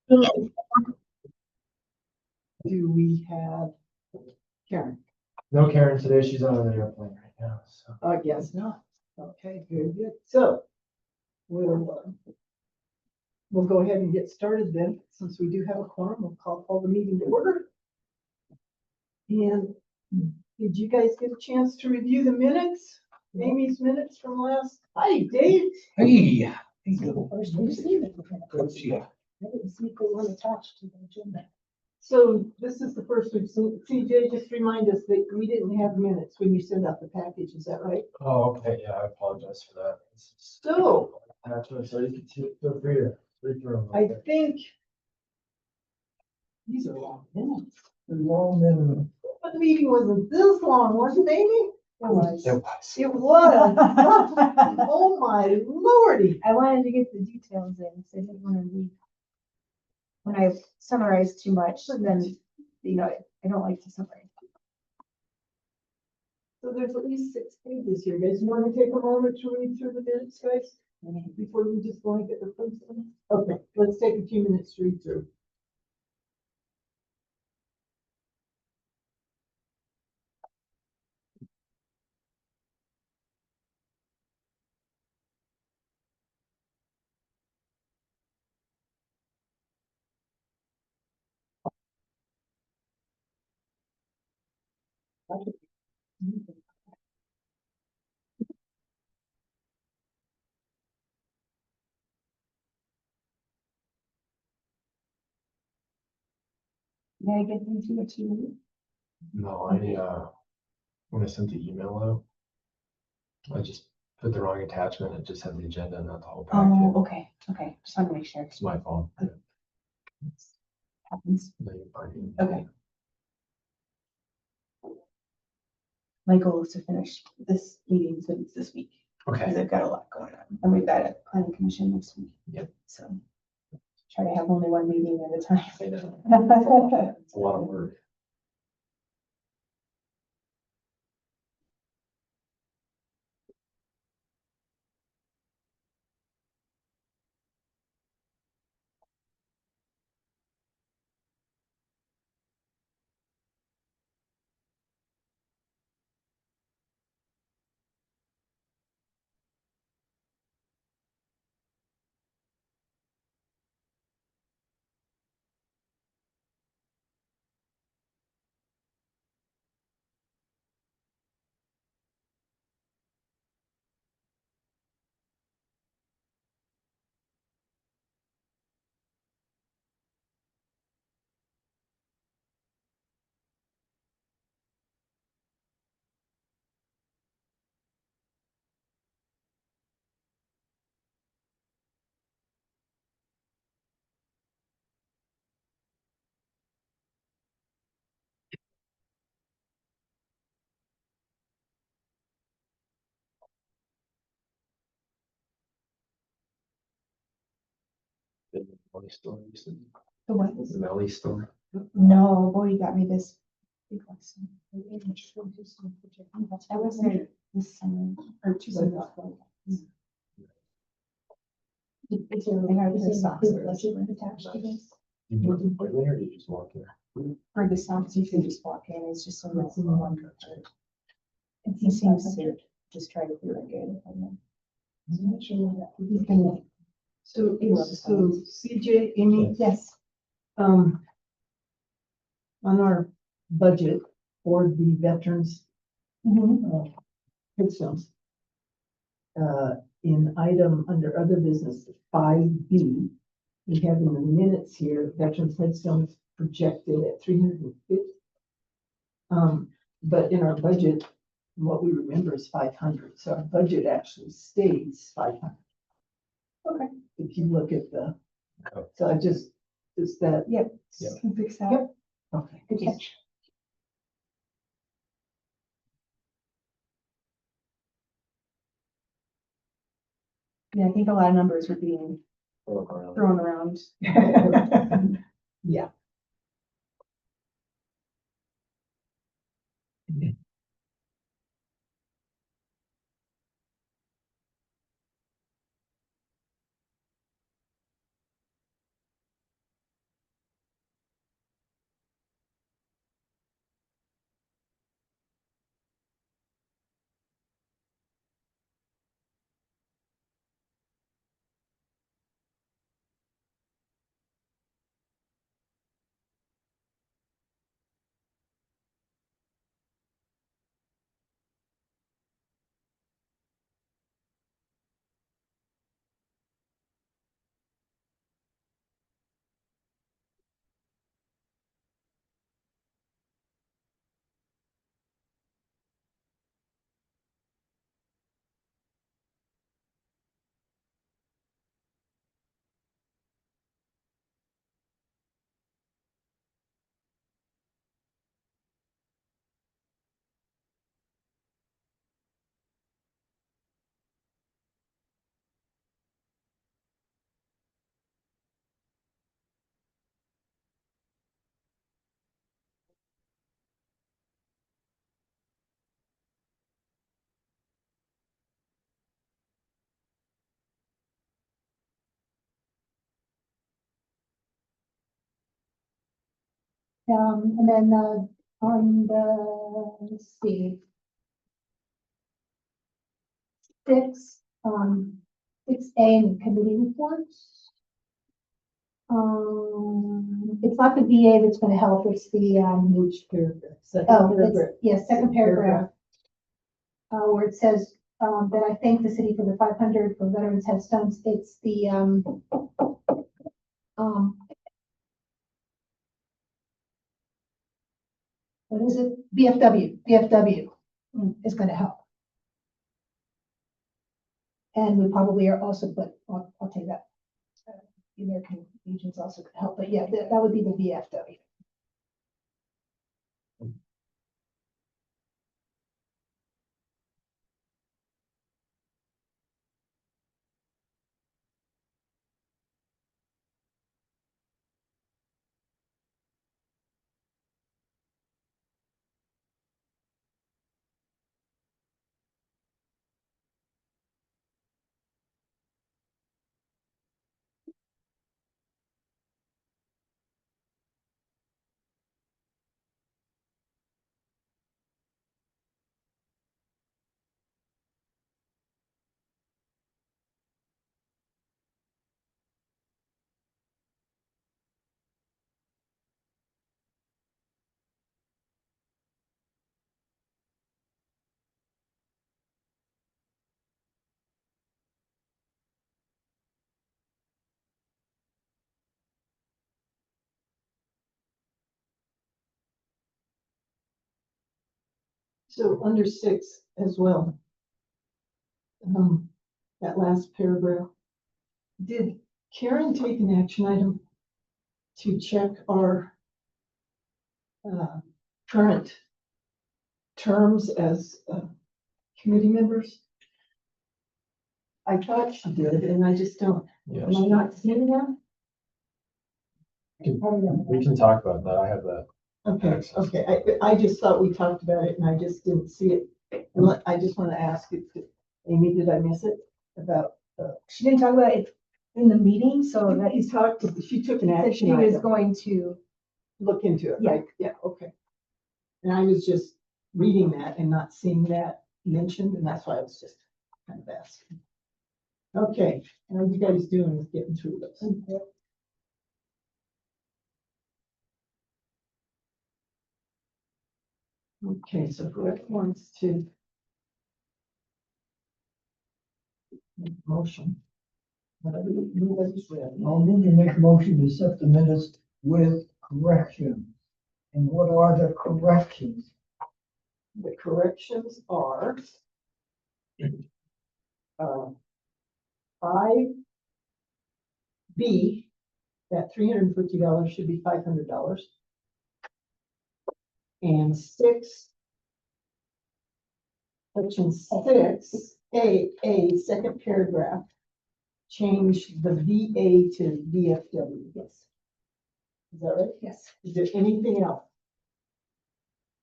Do we have Karen? No Karen today, she's on an airplane right now, so. I guess not. Okay, very good. So we'll go ahead and get started then. Since we do have a quorum, we'll call the meeting to order. And did you guys get a chance to review the minutes? Amy's minutes from last. Hi, Dave. Hey. First we've seen it. I didn't see if they weren't attached to the agenda. So this is the first we've seen. CJ, just remind us that we didn't have minutes when you sent out the package. Is that right? Oh, okay, yeah, I apologize for that. So So you can feel free to read through them. I think these are long minutes. Long minute. But the meeting wasn't this long, was it, Amy? It was. It was. It was. Oh my lordy. I wanted to get the details in, so I didn't want to read. When I summarize too much, then, I don't like to summarize. So there's at least 6 pages here. Guys, you want to take a moment to read through the minutes, guys? Before we just go and get the first one? Okay, let's take a few minutes to read through. May I get into what you read? No, when I sent the email out, I just put the wrong attachment. It just had the agenda, not the whole Oh, packet. okay, just want to make sure. It's my fault. Happens. No, you're fine. Okay. My goal is to finish this meeting this week, because Okay, I've got a lot going on, and we've got a planning commission next week. Yep. So try to have only one meeting at a time. I know. It's a lot of work. The Melly store, you said? The what? The Melly store. No, Bodie got me this big lesson. I was there this summer, or 2 summers ago. I got the socks that are attached to this. You booked an appointment or did you just walk in? For the socks, you can just walk in, it's just a little one. He seems to just try to do it good. I'm not sure what he's gonna. So CJ, Amy, Yes. on our budget for the veterans headstones, in item under other business 5B, we have in the minutes here, veterans headstones projected at 350. But in our budget, what we remember is 500. So our budget actually stays 500. Okay. If you look at the, Okay. so I just, is that, Yep. Yep. Can fix that. Yep. okay. Good catch. Yeah, I think a lot of numbers were being thrown around. Yeah. And then, on let's see. 6A in committee reports. It's not the VA that's gonna help, it's the, Which paragraph? Second oh, paragraph. second paragraph. Where it says, that I thank the city for the 500 for veterans headstones. It's the, what is it? VFW is gonna help. And we probably are also, but I'll take that. The American Legion's also gonna help, but yeah, that would be the VFW. So under 6 as well. That last paragraph. Did Karen take an action item to check our current terms as committee members? I thought she did, and I just don't. Yeah, Am I not seeing that? we can talk about that. I have that. Okay, okay. I just thought we talked about it and I just didn't see it. I just want to ask if, Amy, did I miss it? About, She didn't talk about it in the meeting, so that he talked, she took an that action she was item. going to. Look into it, Yeah. right? Yeah, okay. And I was just reading that and not seeing that mentioned, and that's why I was just kind of asking. Okay, how are you guys doing with getting through this? Okay, so Greg wants to make a motion. Whatever nobody's read. I'll move to make a motion to accept the minutes with corrections. And what are the corrections? The corrections are 5B, that $350 should be $500. And 6, section 6A, second paragraph, change the VA to VFW. Yes. Is that right? Yes. Is there anything else?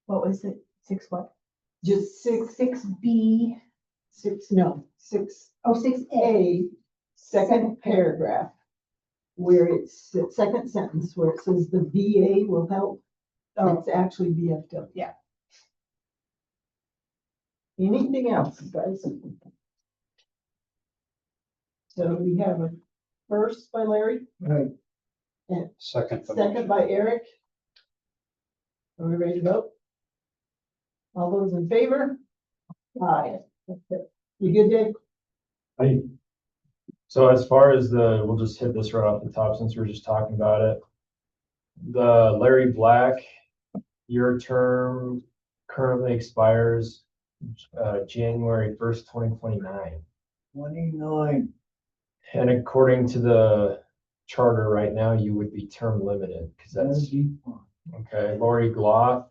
What was it? 6 what? Just 6B. 6A, 6A. second paragraph, where it's the second sentence where it says the VA will help. It's actually VFW. Yeah. Anything else, guys? So we have a first by Larry Right, and Second. second by Eric. Are we ready to vote? All those in favor? Aye. Okay. You good, Dave? So as far as we'll just hit this right off the top since we're just talking about it. The Larry Black, your term currently expires January 1st, 2029. 29. And according to the charter right now, you would be term limited because that's okay. Lori Gloth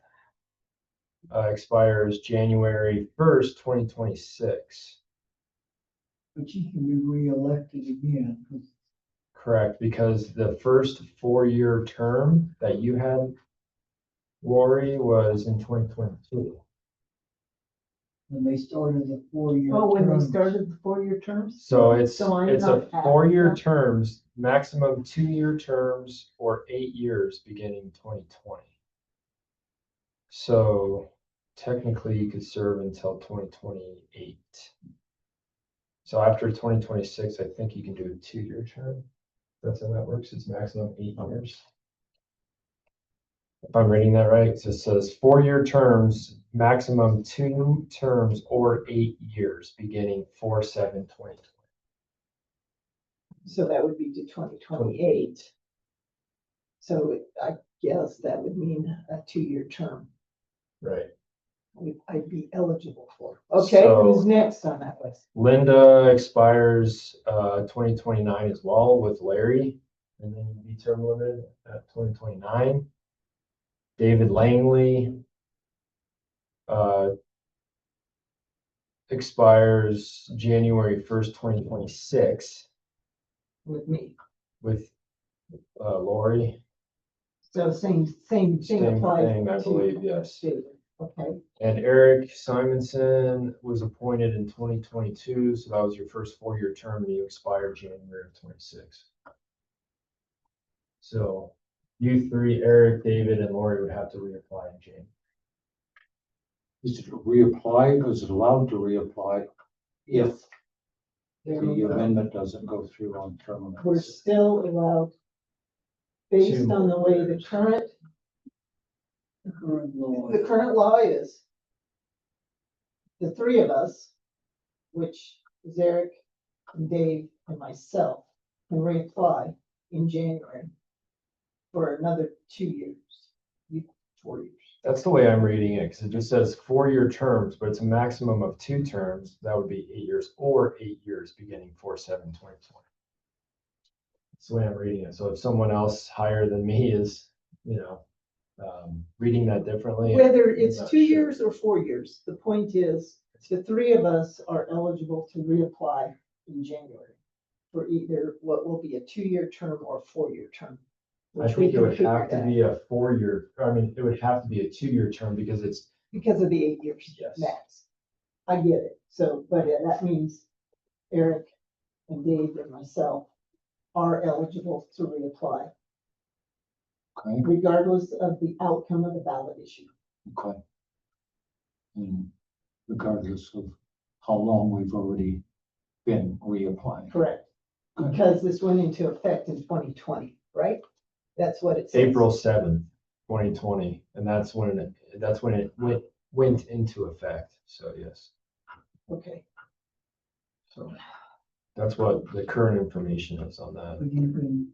expires January 1st, 2026. But she can be reelected again. Correct, because the first 4-year term that you had, Lori, was in 2022. When they started the 4-year. Oh, when they terms. started the 4-year terms? So it's So I'm it's a not at- 4-year terms, maximum 2-year terms, or 8 years beginning 2020. So technically you could serve until 2028. So after 2026, I think you can do a 2-year term. That's how that works. It's maximum 8 years. If I'm reading that right, so it says 4-year terms, maximum 2 terms or 8 years, beginning 4/7/2020. So that would be to 2028. So I guess that would mean a 2-year term Right. I'd be eligible for. Okay, who's So- next on that list? Linda expires 2029 as well with Larry, and then you'd be term limited at 2029. David Langley expires January 1st, 2026 With me. with Lori. So same thing Same applies. thing, I to believe, yes. David. Okay, And Eric Simonson was appointed in 2022, so that was your first 4-year term, and you expired January of 26. So you three, Eric, David, and Lori would have to reapply in January. Is it reapply, or is it allowed to reapply if the amendment doesn't go through on term we're limits? still allowed, based on the way the current law is, the three of us, which is Eric and Dave and myself, can reapply in January for another 2 years, 4 years. That's the way I'm reading it, because it just says 4-year terms, but it's a maximum of 2 terms. That would be 8 years or 8 years beginning 4/7/2020. That's the way I'm reading it. So if someone else higher than me is, reading that differently. Whether I'm it's not 2 sure. years or 4 years, the point is, the three of us are eligible to reapply in January for either what will be a 2-year term or a 4-year term. I which we think it can would figure have to out be a 4-year, it would have to be a 2-year term because it's, because of the 8 years Yes. max. I get it. So, but that means Eric and Dave and myself are eligible to reapply Okay, regardless of the outcome of the ballot issue. okay. And regardless of how long we've already been reapplying. Correct. Because this went into effect in 2020, right? That's what it says. April 7th, 2020, and that's when it went into effect. So yes, Okay. so that's what the current information is on that. But you can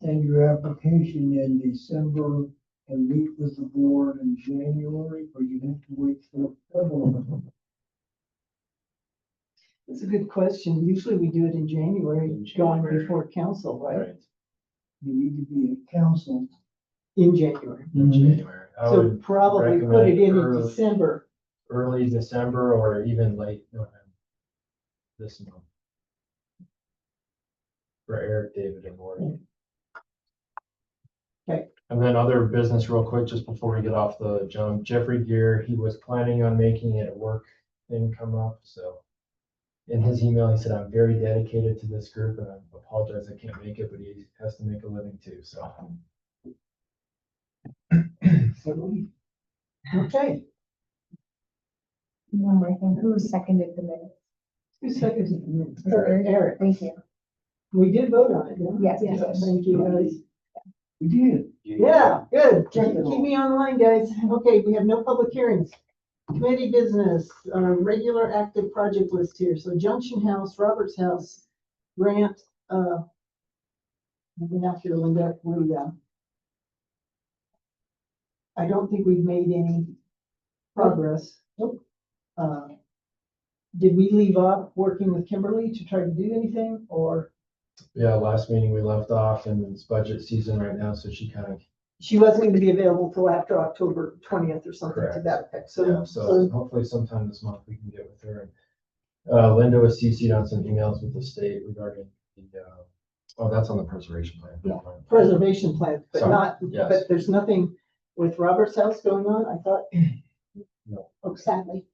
send your application in December and meet with the board in January, or you have to wait till February. That's a good question. Usually we do it in January, In going January. before council, right? You need to be at council. In January. In January. I So would probably put it in recommend December. early December or even late November. This month. For Eric, David, and Lori. Okay. And then other business real quick, just before we get off the jump, Jeffrey Gear, he was planning on making it a work thing come up, so. In his email, he said, I'm very dedicated to this group and I apologize, I can't make it, but he has to make a living too, so. Okay. One more thing, who seconded the minutes? 2 seconds. Eric. Eric, Thank you. we did vote on it, didn't we? Yes. Thank you, guys. We did. Yeah, good. Check Keep it keep off. me online, guys. Okay, we have no public hearings. Committee business, regular active project list here. So Junction House, Roberts House, Grant, moving out here, Linda, I don't think we've made any progress. Nope. Did we leave off working with Kimberly to try to do anything, or Yeah, last meeting we left off and it's budget season right now, so she kind of, she wasn't going to be available till after October 20th or something to Correct. that effect? yeah, so hopefully sometime this month we can get with her. Linda was CC'd on some emails with the state regarding that's on the preservation plan. Yeah. Preservation plan, but Sorry, not, yes. but there's nothing with Robert's House going on, I thought. No. Oh, sadly.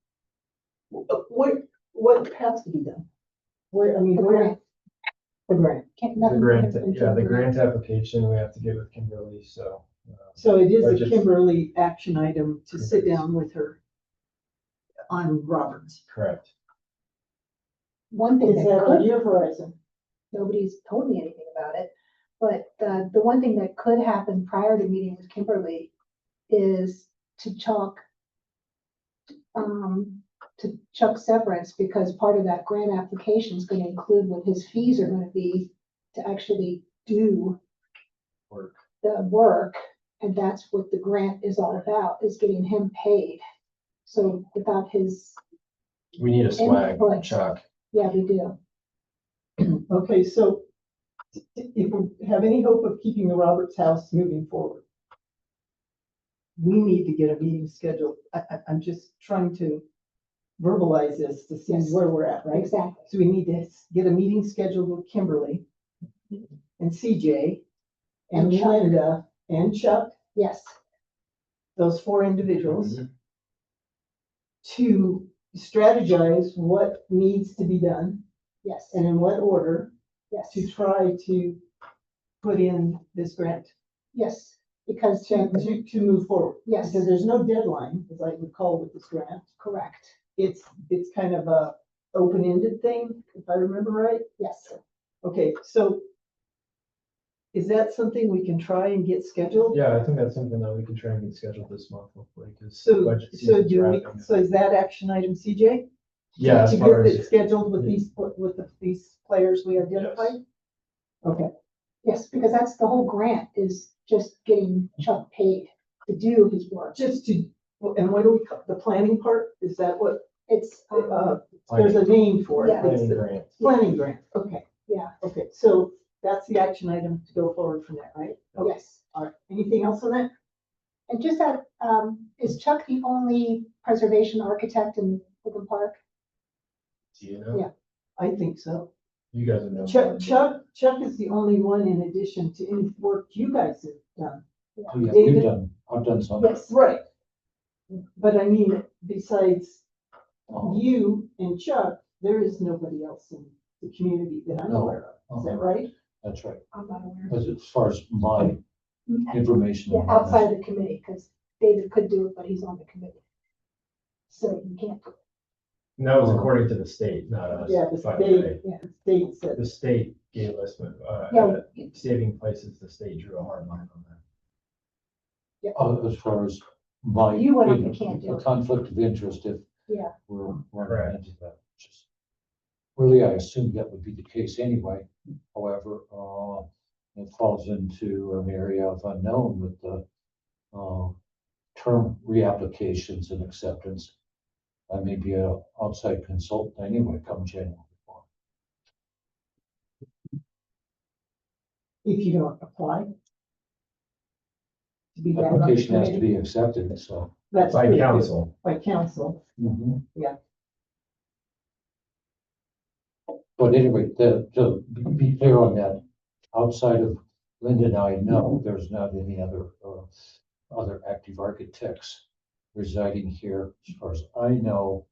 What has to be done? Where, I mean, The where? grant. The grant. Can't, The nothing. grant, can- yeah, the grant application we have to get with Kimberly, so So it is a Budget. Kimberly action item to sit down with her on Roberts. Correct. One thing Is that that on could, your horizon? nobody's told me anything about it, but the one thing that could happen prior to meeting with Kimberly is to Chuck severance, because part of that grant application is gonna include what his fees are gonna be to actually do Work. the work, and that's what the grant is all about, is getting him paid. So without his, We need a swag, Input. Chuck. yeah, we do. Okay, so if we have any hope of keeping the Roberts House moving forward, we need to get a meeting scheduled. I'm just trying to verbalize this to see Yes. where we're at, right? Exactly. So we need to get a meeting scheduled with Kimberly and CJ and And Chuck. Linda and Chuck, Yes, those four individuals, to strategize what needs to be done yes, and in what order yes, to try to put in this grant yes, because, to move forward. yes, Because there's no deadline, as I recall with this grant. correct, It's kind of a open-ended thing, if I remember right. yes. Okay, so is that something we can try and get scheduled? Yeah, I think that's something that we can try and get scheduled this month, hopefully, because. So is that action item, CJ? Yeah, To as far get it as, scheduled with these players we identified? Okay, Yes, because that's the whole grant, is just getting Chuck paid to do his work. just to, and what do we call, the planning part, is that what, It's, there's a name for it? Yeah. It's planning the grant. Planning grant, okay, yeah, okay, so that's the action item to go forward from that, right? yes. All right, anything else on that? And just that, is Chuck the only preservation architect in Woodland Park? Do you know? Yeah. I think so. You guys would know. Chuck is the only one in addition to any work you guys have done. Oh, yeah, David? I've done some. Yes, Right. But I mean, besides Oh, you and Chuck, there is nobody else in the community that I'm No. aware of. Is that right? That's right. I'm not aware. As far as my information. Yeah, outside of the committee, because David could do it, but he's on the committee. So you can't, And that was according to the state, not us. Yeah, the by the way. state said, The state gave us, Yeah. saving places, the state drew a hard line on that. As far as my. You wouldn't, you can't do A it. conflict of interest if. Yeah. We're Correct. running into that. Which is- Really, I assumed that would be the case anyway. However, it falls into an area of unknown with the, term reapplications and acceptance. I may be an outside consultant anyway, come January 1. if you don't apply. To be back on the Application has to committee, be accepted, so. that's By pretty good. council. By council. Yeah. But anyway, to be clear on that, outside of Linda and I, no, there's not any other active architects residing here, as far as I know,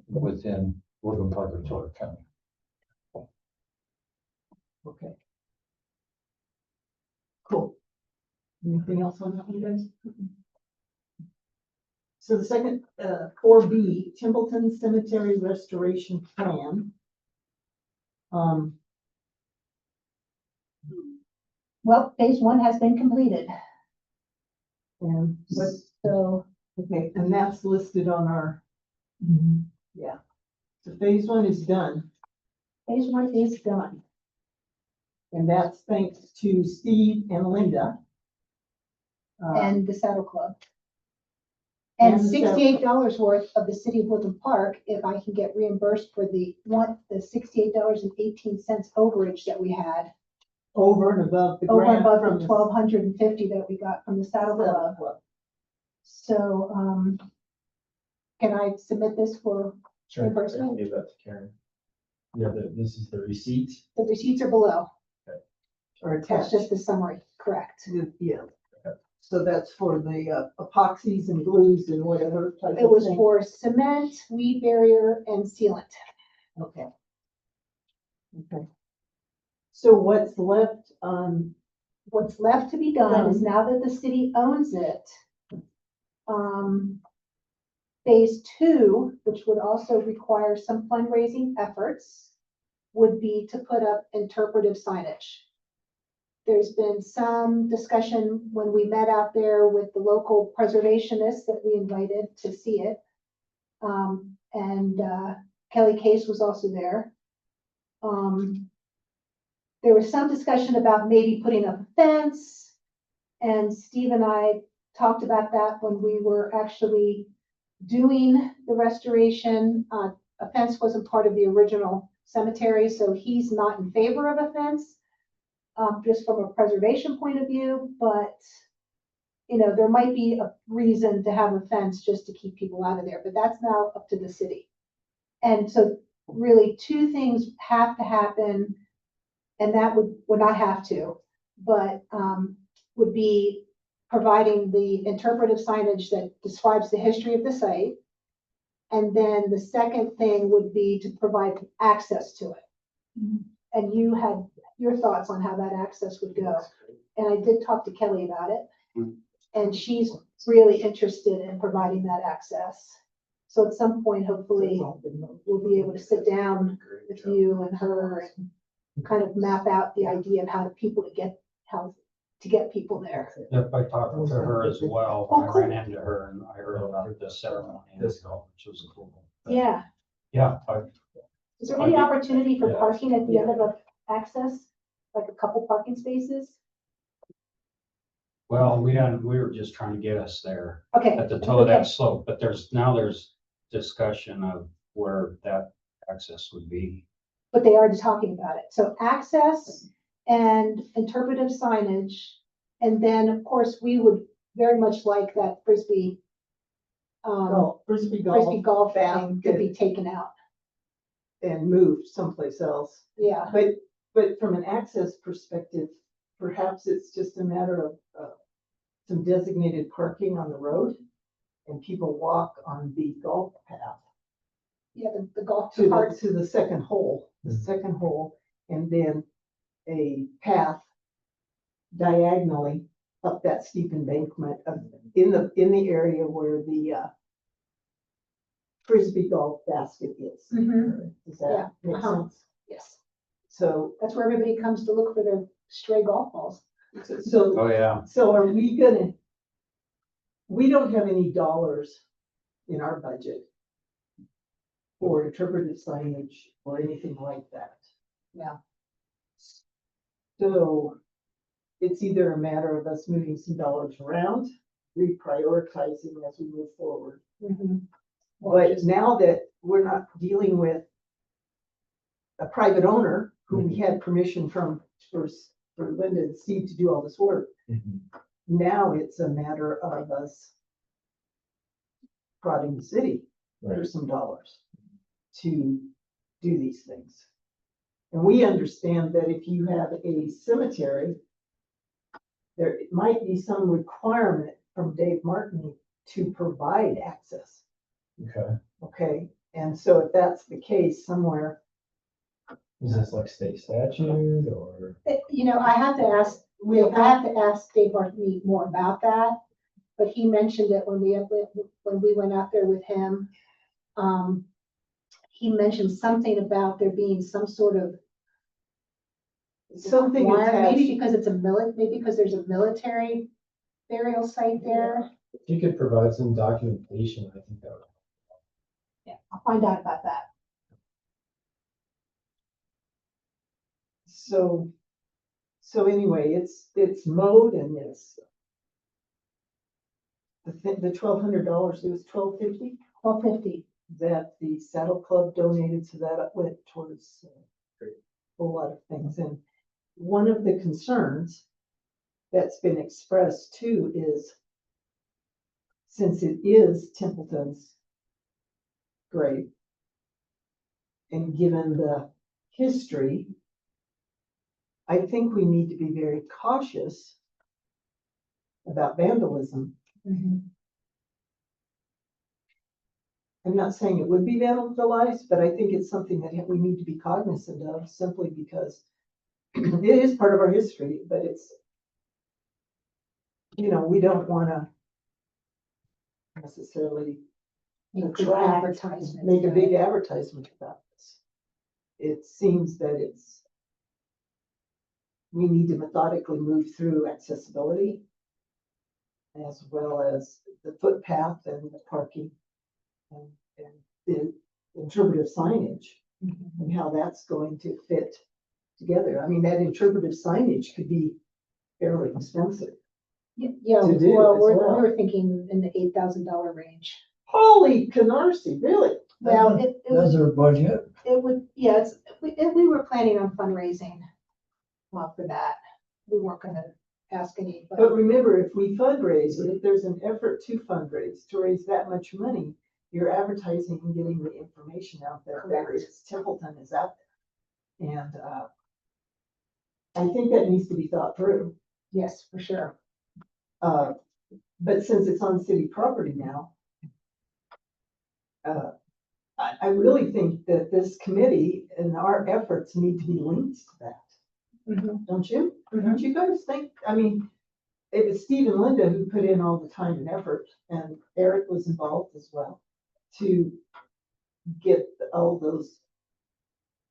within Woodland Park or Tolar County. Okay. Cool. Anything else on that one, guys? So the second, 4B, Templeton Cemetery Restoration Plan. Well, phase one has been completed, And what, so, okay, and that's listed on our, yeah. So phase one is done, phase one is done. and that's thanks to Steve and Linda. And the Saddle Club. And And the Saddle $68 worth of the city of Woodland Park, if I can get reimbursed for the $68.18 overage that we had, Over and above the over and grant above from the the $1,250 that we got from the Saddle Club. Club. So, can I submit this for, Sure. Reimbursement? Give that to Karen. Yeah, this is the receipt. the receipts are below, Or that's attached. just the summary, correct? Yeah. So that's for the epoxies and glues and whatever type It of was thing. for cement, weed barrier, and sealant. Okay. Okay. So what's left on what's left to be done is now that the city owns it, phase two, which would also require some fundraising efforts, would be to put up interpretive signage. There's been some discussion when we met out there with the local preservationists that we invited to see it. And Kelly Case was also there. There was some discussion about maybe putting up a fence. And Steve and I talked about that when we were actually doing the restoration. A fence wasn't part of the original cemetery, so he's not in favor of a fence, just from a preservation point of view, but there might be a reason to have a fence just to keep people out of there, but that's now up to the city. And so really two things have to happen, and that would not have to, but would be providing the interpretive signage that describes the history of the site. And then the second thing would be to provide access to it. And you had your thoughts on how that access would go. And I did talk to Kelly about it. And she's really interested in providing that access. So at some point, hopefully, we'll be able to sit down with you and her and kind of map out the idea of how to get people there. Yep, I talked to her as well. Oh, I cool. ran into her and I heard about the ceremony, which was cool. Yeah. Yeah, Is there any opportunity for Yeah. parking at the end of the access? Like a couple parking spaces? well, we were just trying to get us there Okay. at the toe of that slope, but there's discussion of where that access would be. But they are talking about it. So access and interpretive signage. And then, of course, we would very much like that frisbee Frisbee golf path thing could be taken out. and moved someplace else. Yeah. But from an access perspective, perhaps it's just a matter of some designated parking on the road and people walk on the golf path Yeah, the golf to cart. the second hole, and then a path diagonally up that steep embankment in the area where the frisbee golf basket is. Mhm. Does Yeah, that make sense? Yes. So, That's where everybody comes to look for their stray golf balls. so Oh, yeah. So are we we don't have any dollars in our budget for interpretive signage or anything like that. Yeah. So it's either a matter of us moving some dollars around, reprioritizing as we move forward. Mhm. But now that we're not dealing with a private owner who we had permission for Linda and Steve to do all this work, now it's a matter of us prodding the city for some dollars to do these things. And we understand that if you have a cemetery, there might be some requirement from Dave Martin to provide access, Okay. okay? And so if that's the case somewhere, Is this like state statute or? I have to ask, I have to ask Dave Bartley more about that, but he mentioned it when we went out there with him. He mentioned something about there being some sort of something wire, maybe attached. because maybe because there's a military burial site there. If you could provide some documentation, I think that would. Yeah, I'll find out about that. So anyway, it's mowed and it's the $1,200, it was $1,250 $1,250. that the Saddle Club donated, so that went towards a whole lot of things. And one of the concerns that's been expressed too is, since it is Templeton's grave, and given the history, I think we need to be very cautious about vandalism. Mhm. I'm not saying it would be vandalized, but I think it's something that we need to be cognizant of, simply because it is part of our history, but it's you know, we don't wanna necessarily Make big attract, advertisements, make a right? big advertisement about this. It seems that we need to methodically move through accessibility as well as the footpath and the parking and the interpretive signage and how that's going to fit together. I mean, that interpretive signage could be fairly expensive. Yeah, to do well, as we well. were thinking in the $8,000 range. Holy canarsie, really? Well, That's our budget. it would, yes, we were planning on fundraising for that. We weren't gonna ask any, But but remember, if we fundraise, if there's an effort to fundraise, to raise that much money, you're advertising and getting the information out there. That Correct. is, Templeton is out there. And, I think that needs to be thought through. yes, for sure. But since it's on city property now, I really think that this committee and our efforts need to be linked to that, don't you? Don't you guys think? I mean, it was Steve and Linda who put in all the time and effort, and Eric was involved as well, to get all those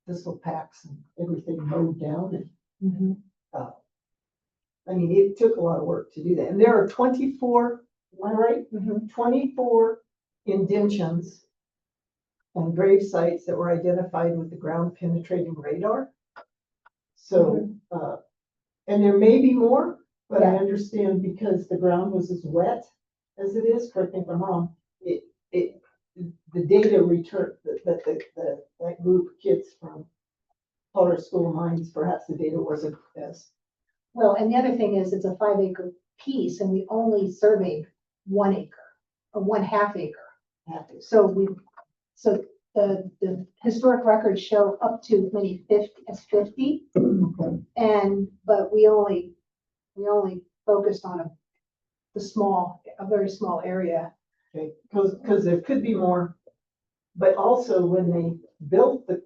thistle packs and everything mowed down. And, I mean, it took a lot of work to do that. And there are 24, am I right? 24 indentions and grave sites that were identified with the ground penetrating radar. So, and there may be more, but I Yeah. understand because the ground was as wet as it is, correct me if I'm wrong, the data returned, that group of kids from Colorado School of Mines, perhaps the data wasn't as, Well, and the other thing is it's a 5-acre piece and we only surveyed 1 acre or 1/2 acre. happy. So the historic records show up to as many 50. But we only focused on a very small area. Okay, because there could be more, but also when they built the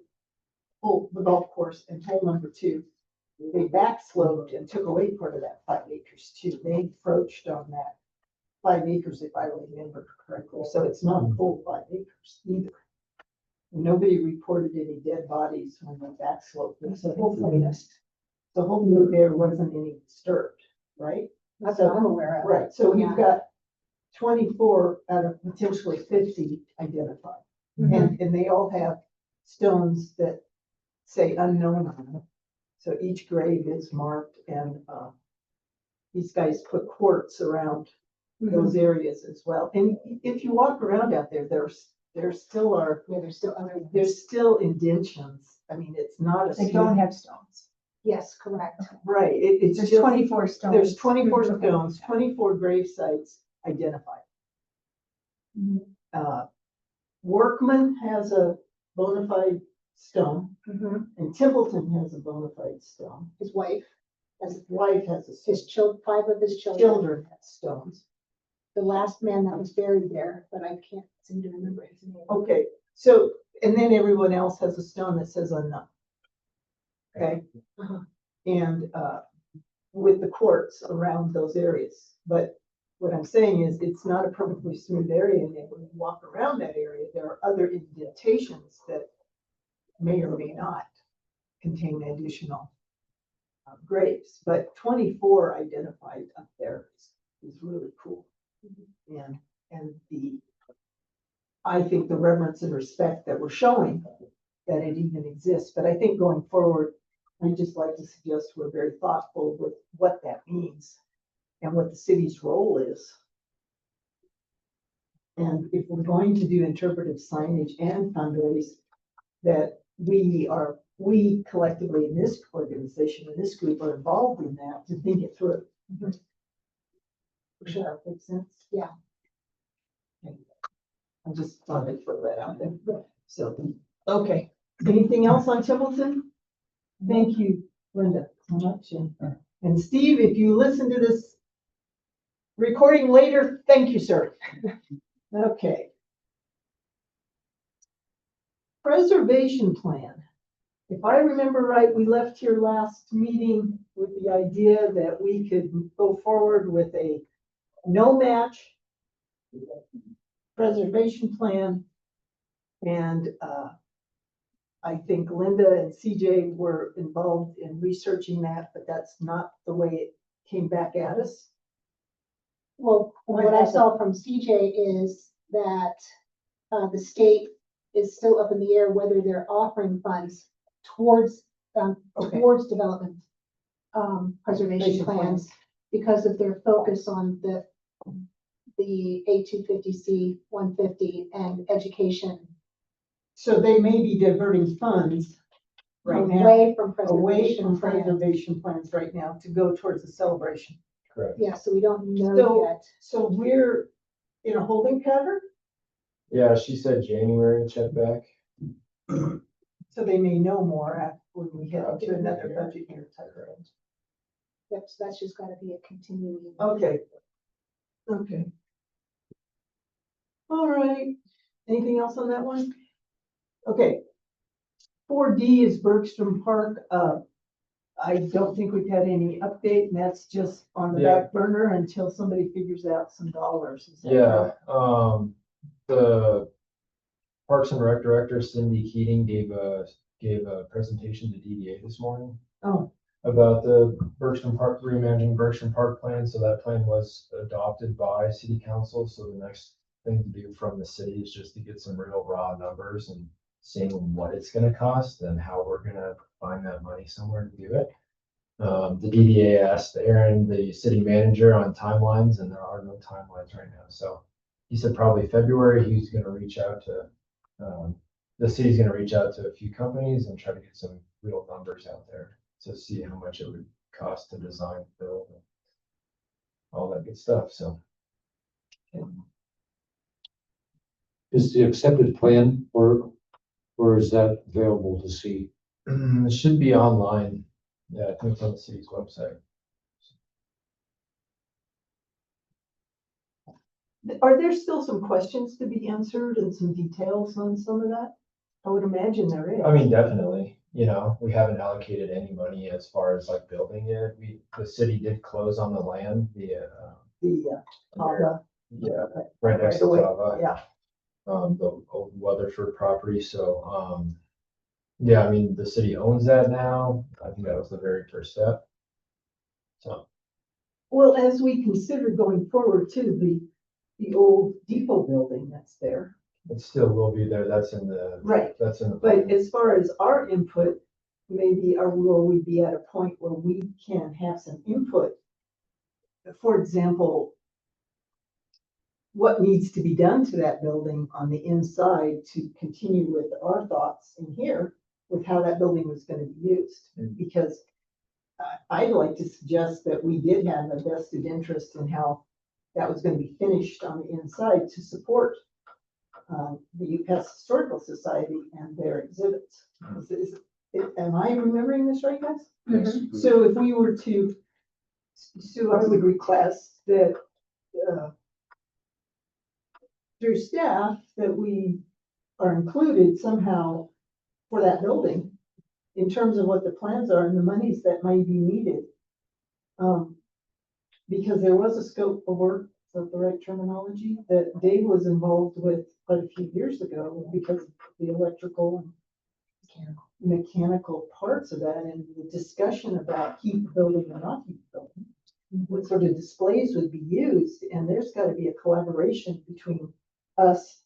golf course in hole number 2, they backsloped and took away part of that 5 acres too. They encroached on that 5 acres, if I remember correctly. So it's not a full 5 acres either. Nobody reported any dead bodies when they backsloped. So hopefully there wasn't any disturbed, right? That's what I'm aware of. Right, so Yeah. you've got 24 out of potentially 50 identified. And they all have stones that say unknown on them. So each grave is marked and, these guys put quartz around those areas as well. And if you walk around out there, there still are, Yeah, there's still other ones. there's still indentions. I mean, it's not a. They don't have stones. Yes, correct. Right, it's There's just, 24 stones. there's 24 Okay. stones, 24 grave sites identified. Workman has a bona fide stone, and Templeton has a bona fide stone. His wife, His wife has a stone. 5 of his children. Children have stones. The last man that was buried there, but I can't seem to remember his name. Okay, so, and then everyone else has a stone that says unknown. Okay? And, with the quartz around those areas. But what I'm saying is, it's not a perfectly smooth area, and then when you walk around that area, there are other indentations that may or may not contain additional graves, but 24 identified up there is really cool. And I think the reverence and respect that we're showing that it even exists, but I think going forward, I'd just like to suggest we're very thoughtful with what that means and what the city's role is. And if we're going to do interpretive signage and fundraise, that we collectively in this organization, in this group are involved in that to think it through. For sure, makes sense? Yeah. Okay. I just thought I'd throw that out there. So, okay. Anything else on Templeton? Thank you, Linda, so much. And Steve, if you listen to this recording later, thank you, sir. Okay. Preservation plan. If I remember right, we left here last meeting with the idea that we could go forward with a no match preservation plan. And, I think Linda and CJ were involved in researching that, but that's not the way it came back at us. Well, What what I happened? saw from CJ is that, the state is still up in the air whether they're offering funds towards, Okay. towards development, preservation Preservation plans because of their focus on the A250C 150 and education. So they may be diverting funds right now, Away from away preservation from plans. preservation plans right now to go towards the celebration. Correct. Yeah, so we don't know So- yet. So we're in a holding pattern, Yeah, she said January, check back. so they may know more when we head into another Yeah. budget year type of. Yep, so that's just gotta be a continuing. Okay. Okay. All right. Anything else on that one? Okay. 4D is Bergstrom Park. I don't think we've had any update, and that's just on the Yeah. back burner until somebody figures out some dollars. Is that Yeah, right? the Parks and Rec Director Cindy Keating gave a presentation to DDA this morning Oh, about the Bergstrom Park, reimagining Bergstrom Park plan. So that plan was adopted by city council. So the next thing to do from the city is just to get some real raw numbers and seeing what it's gonna cost and how we're gonna find that money somewhere to do it. The DDA asked Aaron, the city manager, on timelines, and there are no timelines right now. So he said probably February, he's gonna reach out to, the city's gonna reach out to a few companies and try to get some real numbers out there to see how much it would cost to design, build, and all that good stuff, so. Is the accepted plan or is that available to see? It should be online. Yeah, I think it's on the city's website. are there still some questions to be answered and some details on some of that? I would imagine there is. I mean, definitely, we haven't allocated any money as far as like building it. The city did close on the land, The, Hava, yeah, right next right to away, Tava, yeah. the old Weatherford property, so, yeah, I mean, the city owns that now. I think that was the very first step. So, Well, as we consider going forward too, the old depot building that's there. it still will be there. That's in Right. the. But as far as our input, maybe will we be at a point where we can have some input? For example, what needs to be done to that building on the inside to continue with our thoughts in here with how that building was gonna be used? Mm. Because I'd like to suggest that we did have a vested interest in how that was gonna be finished on the inside to support the UPass Historical Society and their exhibits. Am I remembering this right, guys? Mhm. So if we were to, Sue, I would request that, through staff, that we are included somehow for that building in terms of what the plans are and the monies that might be needed. Because there was a scope of work, is that the right terminology, that Dave was involved with quite a few years ago because of the electrical and mechanical parts of that and the discussion about keep the building or not keep the building. What sort of displays would be used, and there's gotta be a collaboration between us,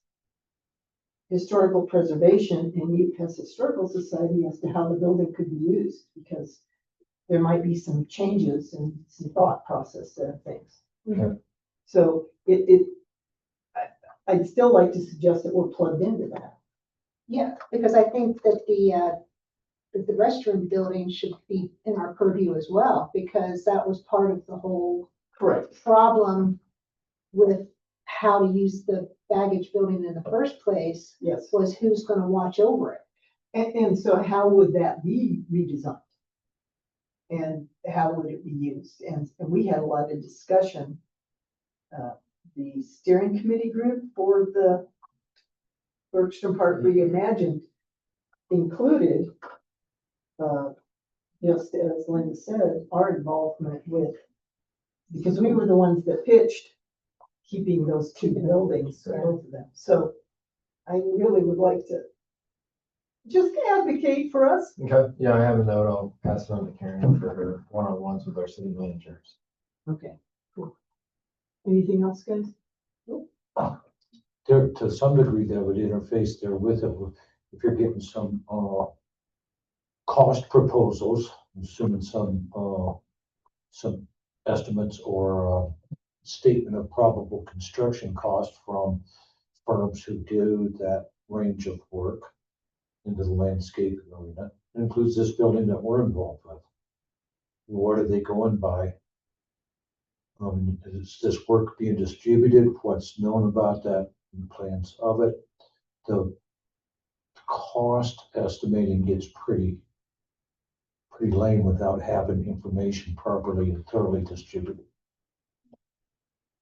historical preservation, and UPass Historical Society as to how the building could be used, because there might be some changes and some thought process there and things. Mhm. So I'd still like to suggest that we're plugged into that. Yeah, because I think that the restroom building should be in our purview as well, because that was part of the whole Correct. problem with how to use the baggage building in the first place, Yes. was who's gonna watch over it. And so how would that be redesigned? And how would it be used? And we had a lot of discussion. The steering committee group for the Bergstrom Park Reimagined included just as Linda said, our involvement with, because we were the ones that pitched keeping those two buildings, so both of them. So I really would like to just advocate for us. Okay, yeah, I have a note. I'll pass it on to Karen for her one-on-ones with our city managers. Okay, cool. Anything else, guys? There, to some degree, that would interface there with it, if you're getting some, cost proposals, assuming some estimates or, statement of probable construction cost from firms who do that range of work into the landscape arena. It includes this building that we're involved with. What are they going by? Is this work being distributed? What's known about that and plans of it? The cost estimating gets pretty lame without having information properly and thoroughly distributed.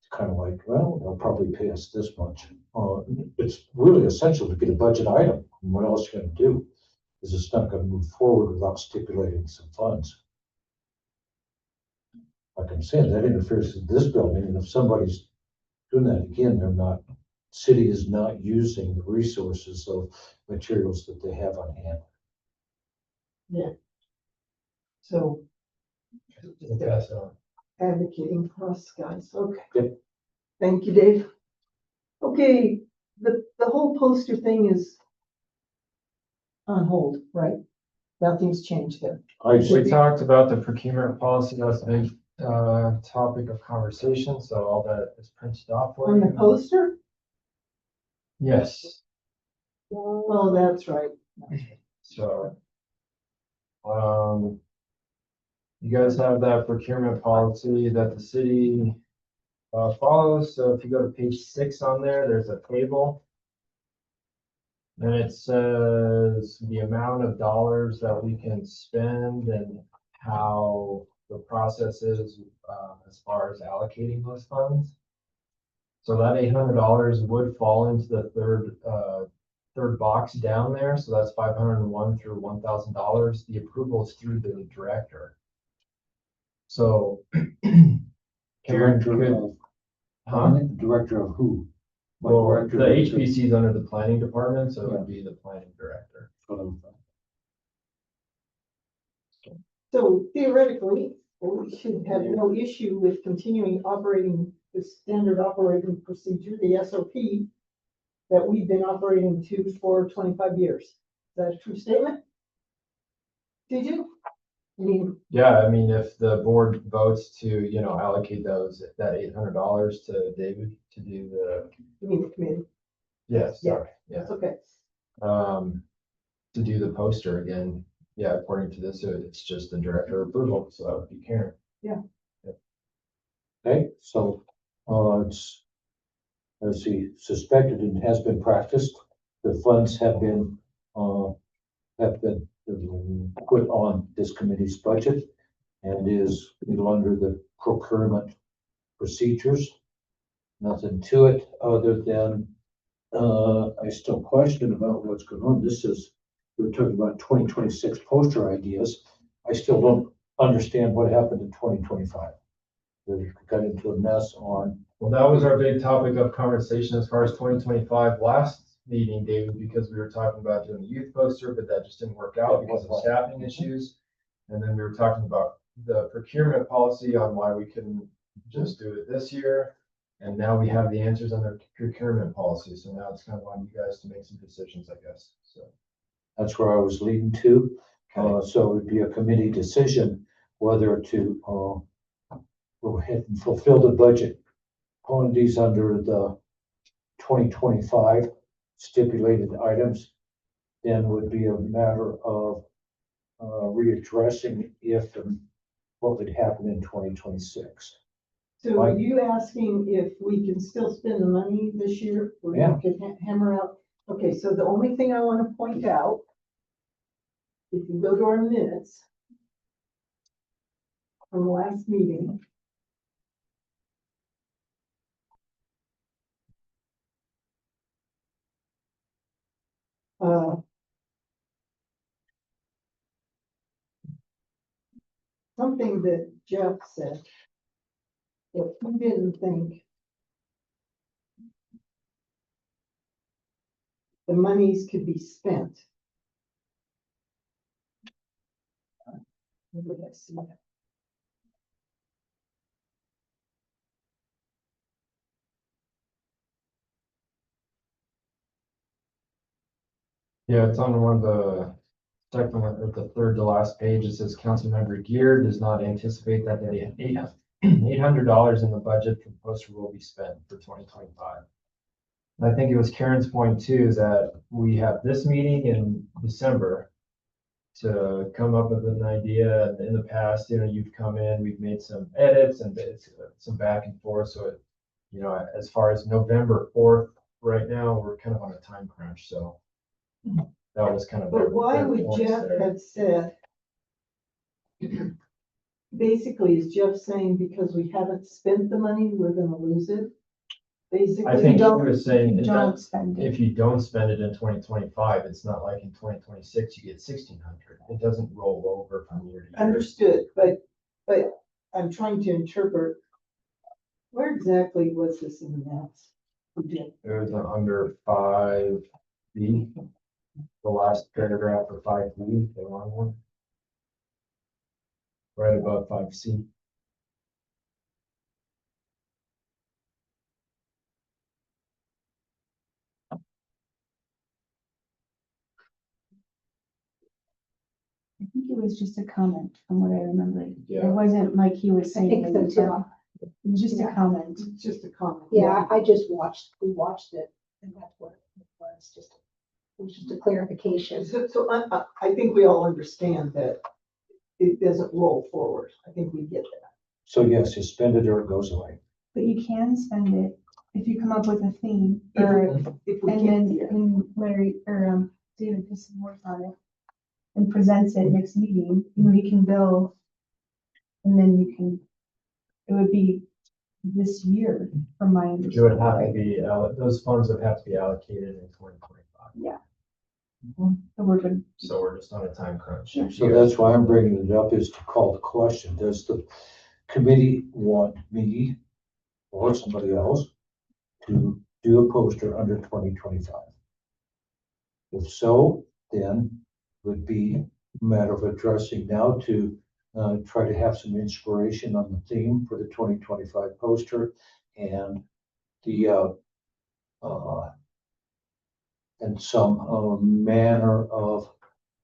It's kind of like, well, they'll probably pay us this much. It's really essential to get a budget item. And what else you're gonna do? Is it's not gonna move forward without stipulating some funds. Like I'm saying, that interferes with this building, and if somebody's doing that again, city is not using the resources of materials that they have on hand. So We'll pass it on. advocating for us, guys. Okay. Good. Thank you, Dave. Okay, the whole poster thing is on hold, right? Nothing's changed there. We talked about the procurement policy. That's a big, topic of conversation. So all that is printed off for On the you. poster? Yes, Oh, that's right. so. You guys have that procurement policy that the city follows. So if you go to page 6 on there, there's a table. And it says the amount of dollars that we can spend and how the process is as far as allocating those funds. So that $800 would fall into the third box down there. So that's 501 through $1,000. The approval is through the director. So Karen Director could, of, huh? director of who? What Well, director? the HPC is under the planning department, so it would be the planning director. So theoretically, we should have no issue with continuing operating the standard operating procedure, the SOP, that we've been operating to for 25 years. Is that a true statement? Did you? I mean, Yeah, I mean, if the board votes to, allocate that $800 to David to do you mean the committee? yes, Yeah. sorry, yeah. That's okay. To do the poster again, yeah, according to this, it's just the director approval, so that would be Karen. Okay, so, it's, as he suspected and has been practiced, the funds have been put on this committee's budget and is under the procurement procedures. Nothing to it other than, I still question about what's going on. We're talking about 2026 poster ideas. I still don't understand what happened in 2025. We got into a mess on, Well, that was our big topic of conversation as far as 2025 last meeting, David, because we were talking about doing a youth poster, but that just didn't work out because of staffing issues. And then we were talking about the procurement policy on why we couldn't just do it this year. And now we have the answers on the procurement policy. So now it's kind of on you guys to make some decisions, I guess. So. that's where I was leading to. Okay. So it would be a committee decision whether to, go ahead and fulfill the budget quantities under the 2025 stipulated items. Then would be a matter of readdressing if and what would happen in 2026. So are you asking if we can still spend the money this year? Or we Yeah. could hammer out? Okay, so the only thing I want to point out, if you go to our minutes from the last meeting, something that Jeff said. If he didn't think the monies could be spent. Where did I see that? Yeah, it's on one of the second one, or the third to last page. It says Councilmember Gear does not anticipate that the $800 in the budget for the poster will be spent for 2025. I think it was Karen's point too, is that we have this meeting in December to come up with an idea. And in the past, you've come in, we've made some edits and it's some back and forth. So, as far as November 4th, right now, we're kind of on a time crunch. So that was kind of. But why their would points Jeff there. have said? Basically, is Jeff saying because we haven't spent the money, we're gonna lose it? Basically. I think he don't- was saying, Don't spend it. if you don't spend it in 2025, it's not like in 2026, you get 1,600. It doesn't roll over from year to year. Understood, but I'm trying to interpret. Where exactly was this in the maps? It was under 5B, the last paragraph of 5B, the wrong one. Right above 5C. I think it was just a comment from what I remember. It Yeah. wasn't like he was I saying. think so anything. too. It was just a Yeah. comment. It's just a comment. Yeah, I just we watched it, and that's what it was, it was just a clarification. So I think we all understand that it doesn't roll forward. I think we get that. So yes, you spend it or it goes away. But you can spend it if you come up with a theme If or, if we and can't, then, yeah. and Larry, or, David just works on it and presents it next meeting, he can bill. And then it would be this year, from my It would understanding. have to be, those funds would have to be allocated in 2025. Yeah. So we're good. So we're just on a time crunch. So that's why I'm bringing it up, is to call the question, does the committee want me or somebody else to do a poster under 2025? If so, then would be a matter of addressing now to try to have some inspiration on the theme for the 2025 poster and the and some manner of,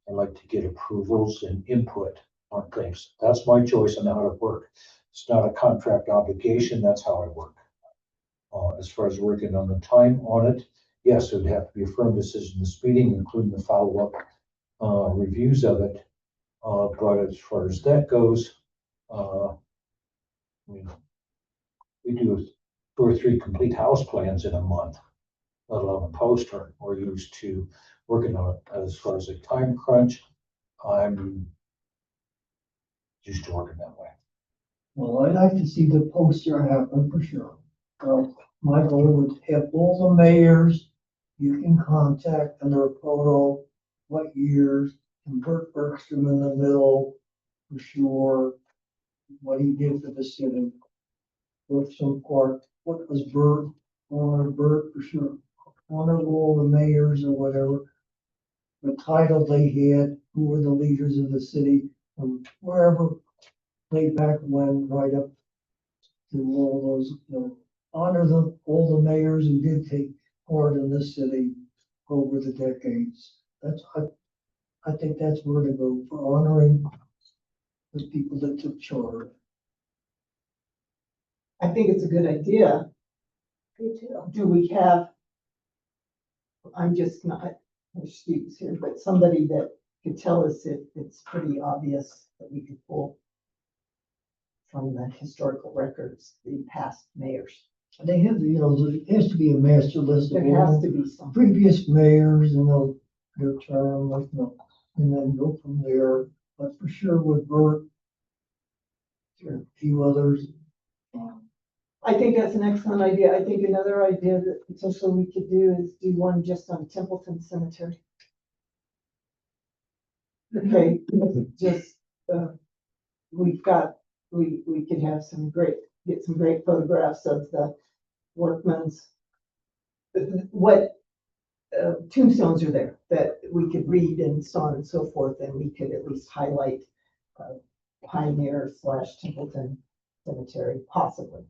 I'd like to get approvals and input on things. That's my choice on how to work. It's not a contract obligation, that's how I work. As far as working on the time on it, yes, it would have to be a firm decision this meeting, including the follow-up reviews of it. But as far as that goes, I mean, we do 2 or 3 complete house plans in a month, let alone a poster. We're used to working on it. As far as a time crunch, I'm used to working that way. Well, I'd like to see the poster happen for sure. My goal would have all the mayors you can contact and their photo, what years, and Bert Bergstrom in the middle, for sure. What he did for the city. Bergstrom Park, what was Bert, honor Bert, for sure. Honor all the mayors or whatever. The title they had, who were the leaders of the city, from wherever, way back when, right up to all those, honor all the mayors who did take part in this city over the decades. I think that's where to go for honoring the people that took charge. I think it's a good idea. Me too. Do we have? I'm just not, Steve's here, but somebody that could tell us if it's pretty obvious that we could pull from the historical records, the past mayors. They have, there has to be a master list of There has all to be some. previous mayors, their term, and then go from there. But for sure with Bert, a few others. I think that's an excellent idea. I think another idea that potentially we could do is do one just on Templeton Cemetery. Okay, just, we've got, we could have get some great photographs of the workmen's, what tombstones are there that we could read and so on and so forth, and we could at least highlight Pioneer / Templeton Cemetery, possibly.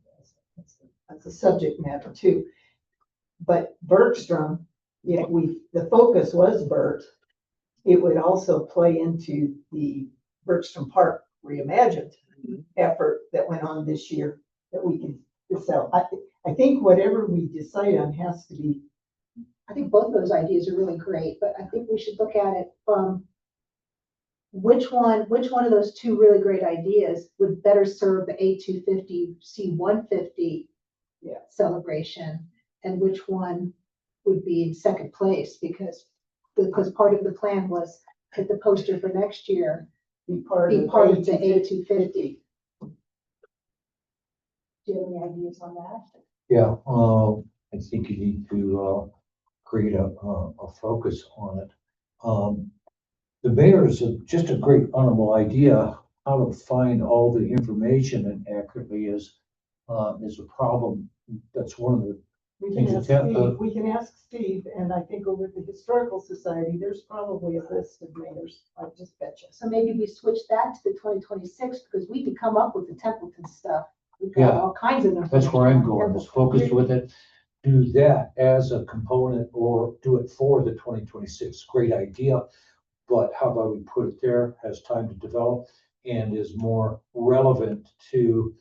That's a subject matter too. But Bergstrom, if the focus was Bert, it would also play into the Bergstrom Park Reimagined effort that went on this year that we can sell. I think whatever we decide on has to be, I think both of those ideas are really great, but I think we should look at it from which one of those two really great ideas would better serve the A250, C150 Yeah. celebration, and which one would be in second place, because part of the plan was that the poster for next year be part be of part of the A250. A250. Do you have any ideas on that? Yeah, I think you need to, create a focus on it. The mayor is just a great honorable idea. How to find all the information and accurately is a problem. That's one of the, We can Things ask that- Steve, we can ask Steve, and I think over at the Historical Society, there's probably a list of mayors, I just bet you. So maybe we switch that to the 2026, because we can come up with the Templeton stuff. We've got Yeah. all kinds of them. that's where I'm going, is focused with it. Do that as a component or do it for the 2026. Great idea. But how about we put it there, has time to develop and is more relevant to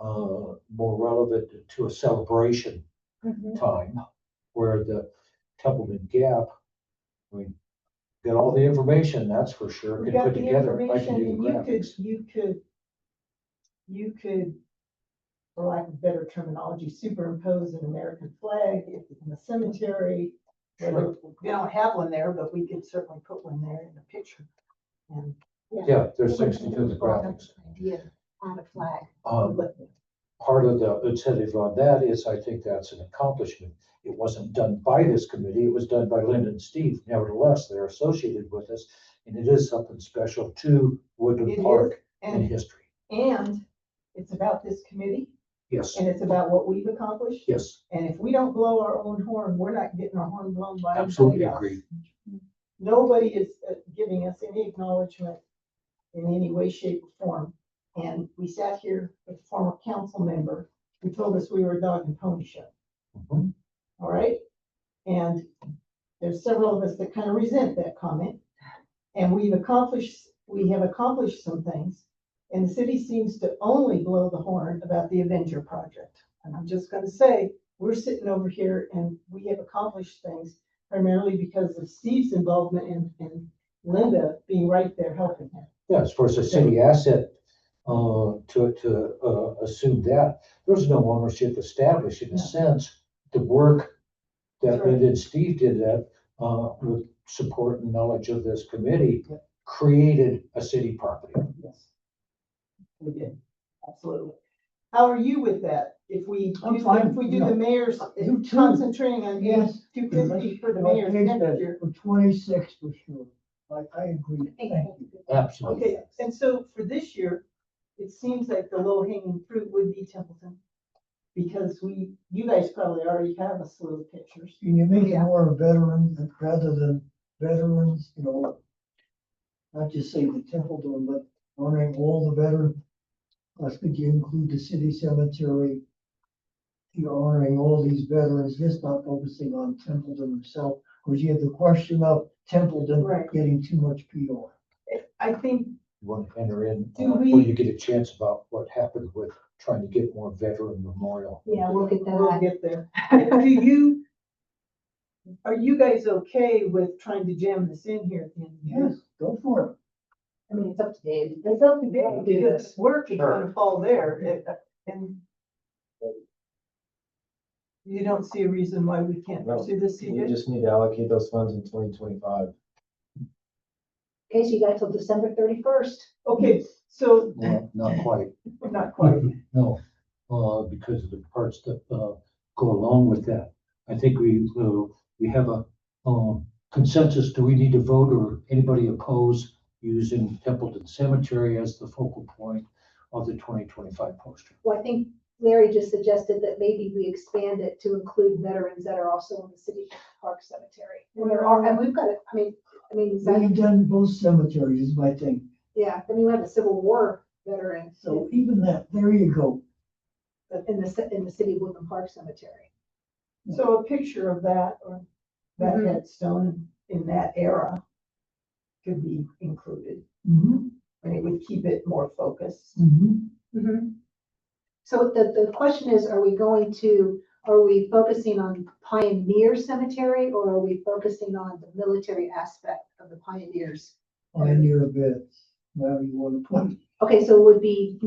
a celebration Mhm. time where the Templeton Gap, I mean, get all the information, that's for sure, We can got put the together. I information, can do the and graphics. you could, for lack of better terminology, superimpose an American flag in the cemetery. Whether, we don't have one there, but we could certainly put one there in the picture. And, Yeah, there's things to do with the graphics. Idea, add a flag. but Part of the incentive on that is, I think that's an accomplishment. It wasn't done by this committee, it was done by Linda and Steve. Nevertheless, they're associated with us, and it is something special to It Woodland is, Park and and, history. and it's about this committee, Yes, and it's about what we've accomplished. yes, And if we don't blow our own horn, we're not getting our horn blown by absolutely anybody else. agree. Nobody is giving us any acknowledgement in any way, shape, or form. And we sat here with a former council member who told us we were a dog and pony show, Mhm. all right? And there's several of us that kind of resent that comment. And we have accomplished some things. And the city seems to only blow the horn about the Avenger project. And I'm just gonna say, we're sitting over here and we have accomplished things primarily because of Steve's involvement and Linda being right there helping him. Yeah, as far as a city asset, to assume that, there's no ownership established in No. a sense. The work that That's right. Linda and Steve did that, with support and knowledge of this committee, Yeah. created a city property. Yes. We did, absolutely. How are you with that? If we I'm do, fine, if we do yeah. the mayor's, You too. concentrating on Yes. 250 for the Like mayor's Dave next said, year. For 26 for sure. I agree. Thank you. Absolutely. Okay, and so for this year, it seems like the low hanging fruit would be Templeton. Because you guys probably already have a slew of pictures. Can you make it Yeah. more veteran rather than veterans, not just say the Templeton, but honoring all the veterans? Plus, could you include the city cemetery? You're honoring all these veterans, just not focusing on Templeton himself, because you have the question of Templeton Right. getting too much PR. I think, You want to enter in, Do when we- you get a chance about what happened with trying to get more veteran memorial. Yeah, we'll get we'll that. get there. Are you guys okay with trying to jam this in here at the end of the year? Yes, go for it. I mean, it's up to Dave. It's up to Dave, because this work is Sure. gonna fall there, and you don't see a reason why we can't No, pursue this, We CJ? just need to allocate those funds in 2025. Okay, so you got till December 31st. Okay, so, Well, not quite. not quite, No, because of the parts that, go along with that. I think we have a, consensus. Do we need to vote or anybody oppose using Templeton Cemetery as the focal point of the 2025 poster. Well, I think Larry just suggested that maybe we expand it to include veterans that are also in the city park cemetery. And there are, and we've got it, I mean, is We've that, done both cemeteries is my thing. yeah, then you have a Civil War veteran So even that, there you go. in the city of Woodland Park Cemetery. So a picture of that or that Mhm. headstone in that era could be included, Mm-hmm. and it would keep it more focused. Mm-hmm. So the question is, are we focusing on Pioneer Cemetery or are we focusing on the military aspect of the Pioneers? Pioneer bits, whatever you want to put it. Okay, so it would be,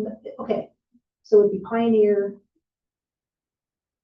so it would be Pioneer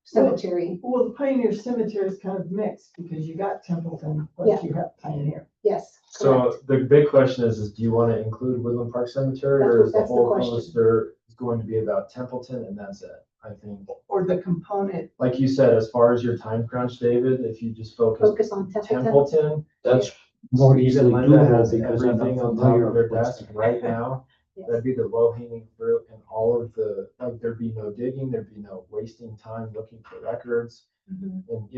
Cemetery, Well, the Pioneer Cemetery is kind of mixed because you got Templeton, Yeah. but you have Pioneer. yes. So correct. the big question is do you want to include Woodland Park Cemetery or is the That's the whole question. poster going to be about Templeton and that's it? I think, Or the component, like you said, as far as your time crunch, David, if you just focus Focus on Templeton. Templeton. That's more Steve easily and Linda doable has because I'm everything not on top familiar of their with what's desk right now. Yes. That'd be the low hanging fruit and all of the, like, there'd be no digging, there'd be no wasting time looking for records Mhm. and,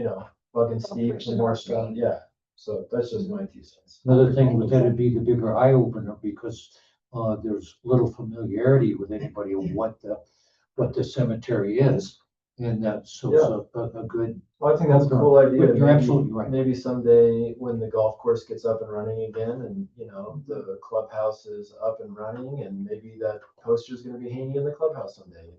bugging It's all Steve fresh for in more our stuff. brain. Yeah. So that's just my 2 cents. Another thing with that would be the bigger eye opener because there's little familiarity with anybody of what the cemetery is. And that's a good, Well, I think that's a cool idea. But you're Maybe- absolutely right. Maybe someday when the golf course gets up and running again and, the clubhouse is up and running and maybe that poster is gonna be hanging in the clubhouse someday,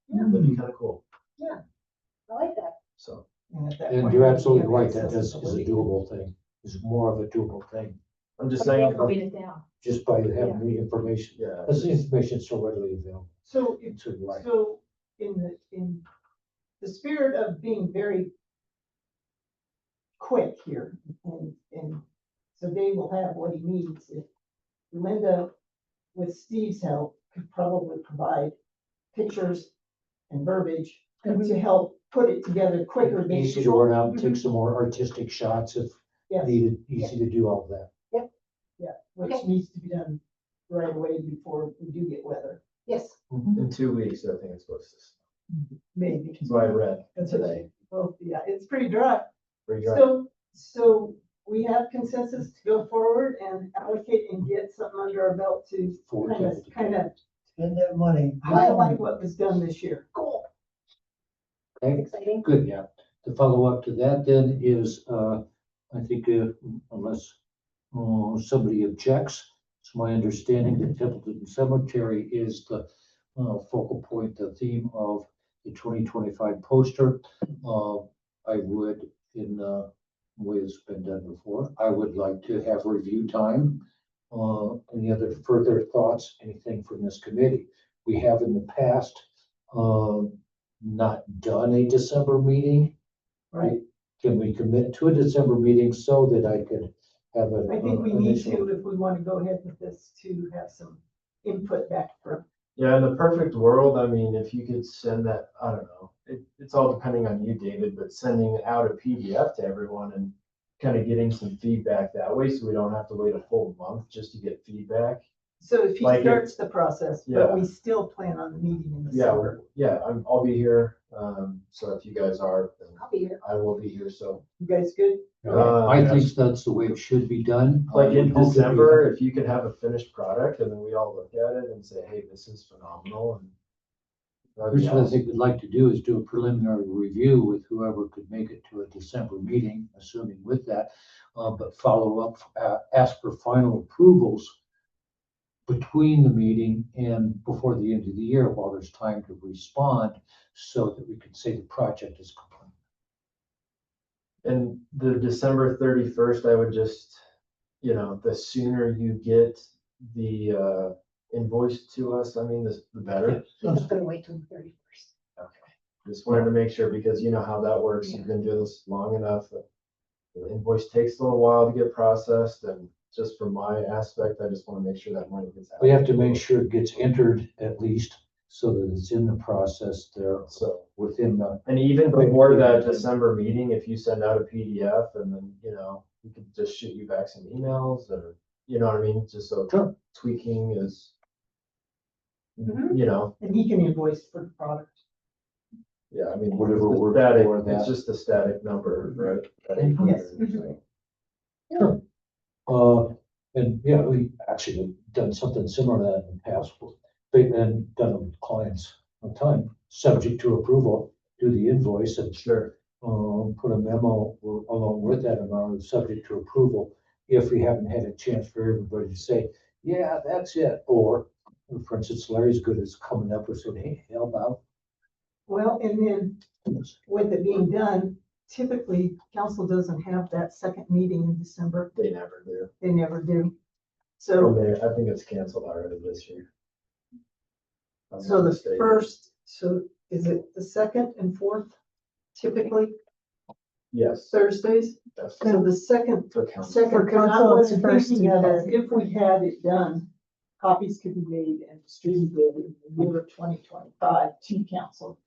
That'd be kind of cool. I like that. So, and at that and point, you're you absolutely have right, that is a accessibility. doable thing. Is more of a doable thing, I'm just I think saying, I'll read it down. just by having the information. yeah. As the information is so readily available. So if So you're right. So in the spirit of being very quick here, and so Dave will have what he needs. If Linda, with Steve's help, could probably provide pictures and verbiage to help put it together quicker. than Easy to people- run out and take some more artistic shots if Yes, needed, easy to do all that. yeah, which Okay. needs to be done right away before we do get weather, Yes. In 2 weeks, I think it's supposed to. maybe. That's what I read That's today. Well, yeah, it's pretty dry. Pretty dry. So we have consensus to go forward and allocate and get something under our belt to For kind of Spend that money. highlight what was done this year. Cool. Okay, Exciting. good, yeah. The follow-up to that then is, I think, unless somebody objects, it's my understanding that Templeton Cemetery is the focal point, the theme of the 2025 poster. I would, in the way it's been done before, I would like to have review time. Any other further thoughts, anything from this committee? We have in the past not done a December meeting. Right. Can we commit to a December meeting so that I could have a? I think we need initial- to, if we want to go ahead with this, to have some input back from. Yeah, in the perfect world, I mean, if you could send that, I don't know, it's all depending on you, David, but sending out a PDF to everyone and kind of getting some feedback that way, so we don't have to wait a full month just to get feedback. So if he Like it- starts the process, but Yeah. we still plan on the meeting in Yeah, December. I'll be here. So if you guys are, then I'll be here. I will be here. So You guys good? I think that's the way it should be done. I like would in hope that we December, have- if you could have a finished product and then we all look at it and say, hey, this is phenomenal. And that'd be Here's what I awesome. think we'd like to do is do a preliminary review with whoever could make it to a December meeting, assuming with that. But follow up, ask for final approvals between the meeting and before the end of the year while there's time to respond so that we can say the project is complete. And the December 31st, I would just, the sooner you get the invoice to us, I mean, the better. I'm just gonna wait till the 31st. Okay. Just wanted to make sure because you know how that works. You've been doing this long enough. That the invoice takes a little while to get processed and just from my aspect, I just want to make sure that money gets out. We have to make sure it gets entered at least so that it's in the process there So, within the. and even before that December meeting, if you send out a PDF and then, we could just shoot you back some emails or You know what I mean? Just so Sure. tweaking is, Mhm. you know, And he can invoice for the product. yeah, I mean, Whatever it's the works static, for that. it's just a static number, right? That Yes. 800, so. Sure. And yeah, we actually have done something similar to that in the past, and done it with clients one time, subject to approval, do the invoice and Sure. put a memo along with that amount of subject to approval. If we haven't had a chance for everybody to say, yeah, that's it, or for instance, Larry's good as coming up with saying, hey, how about Well, and then this? with it being done, typically council doesn't have that second meeting in December. They never do. They never do. Or So, I think it's canceled already this year. If I'm so not the mistaken. first, so is it the second and fourth typically Yes, Thursdays? that's So the second, for council. second, because I council, it's wasn't first thinking and of third. if we had it done, copies could be made and distributed in the year of 2025 to council.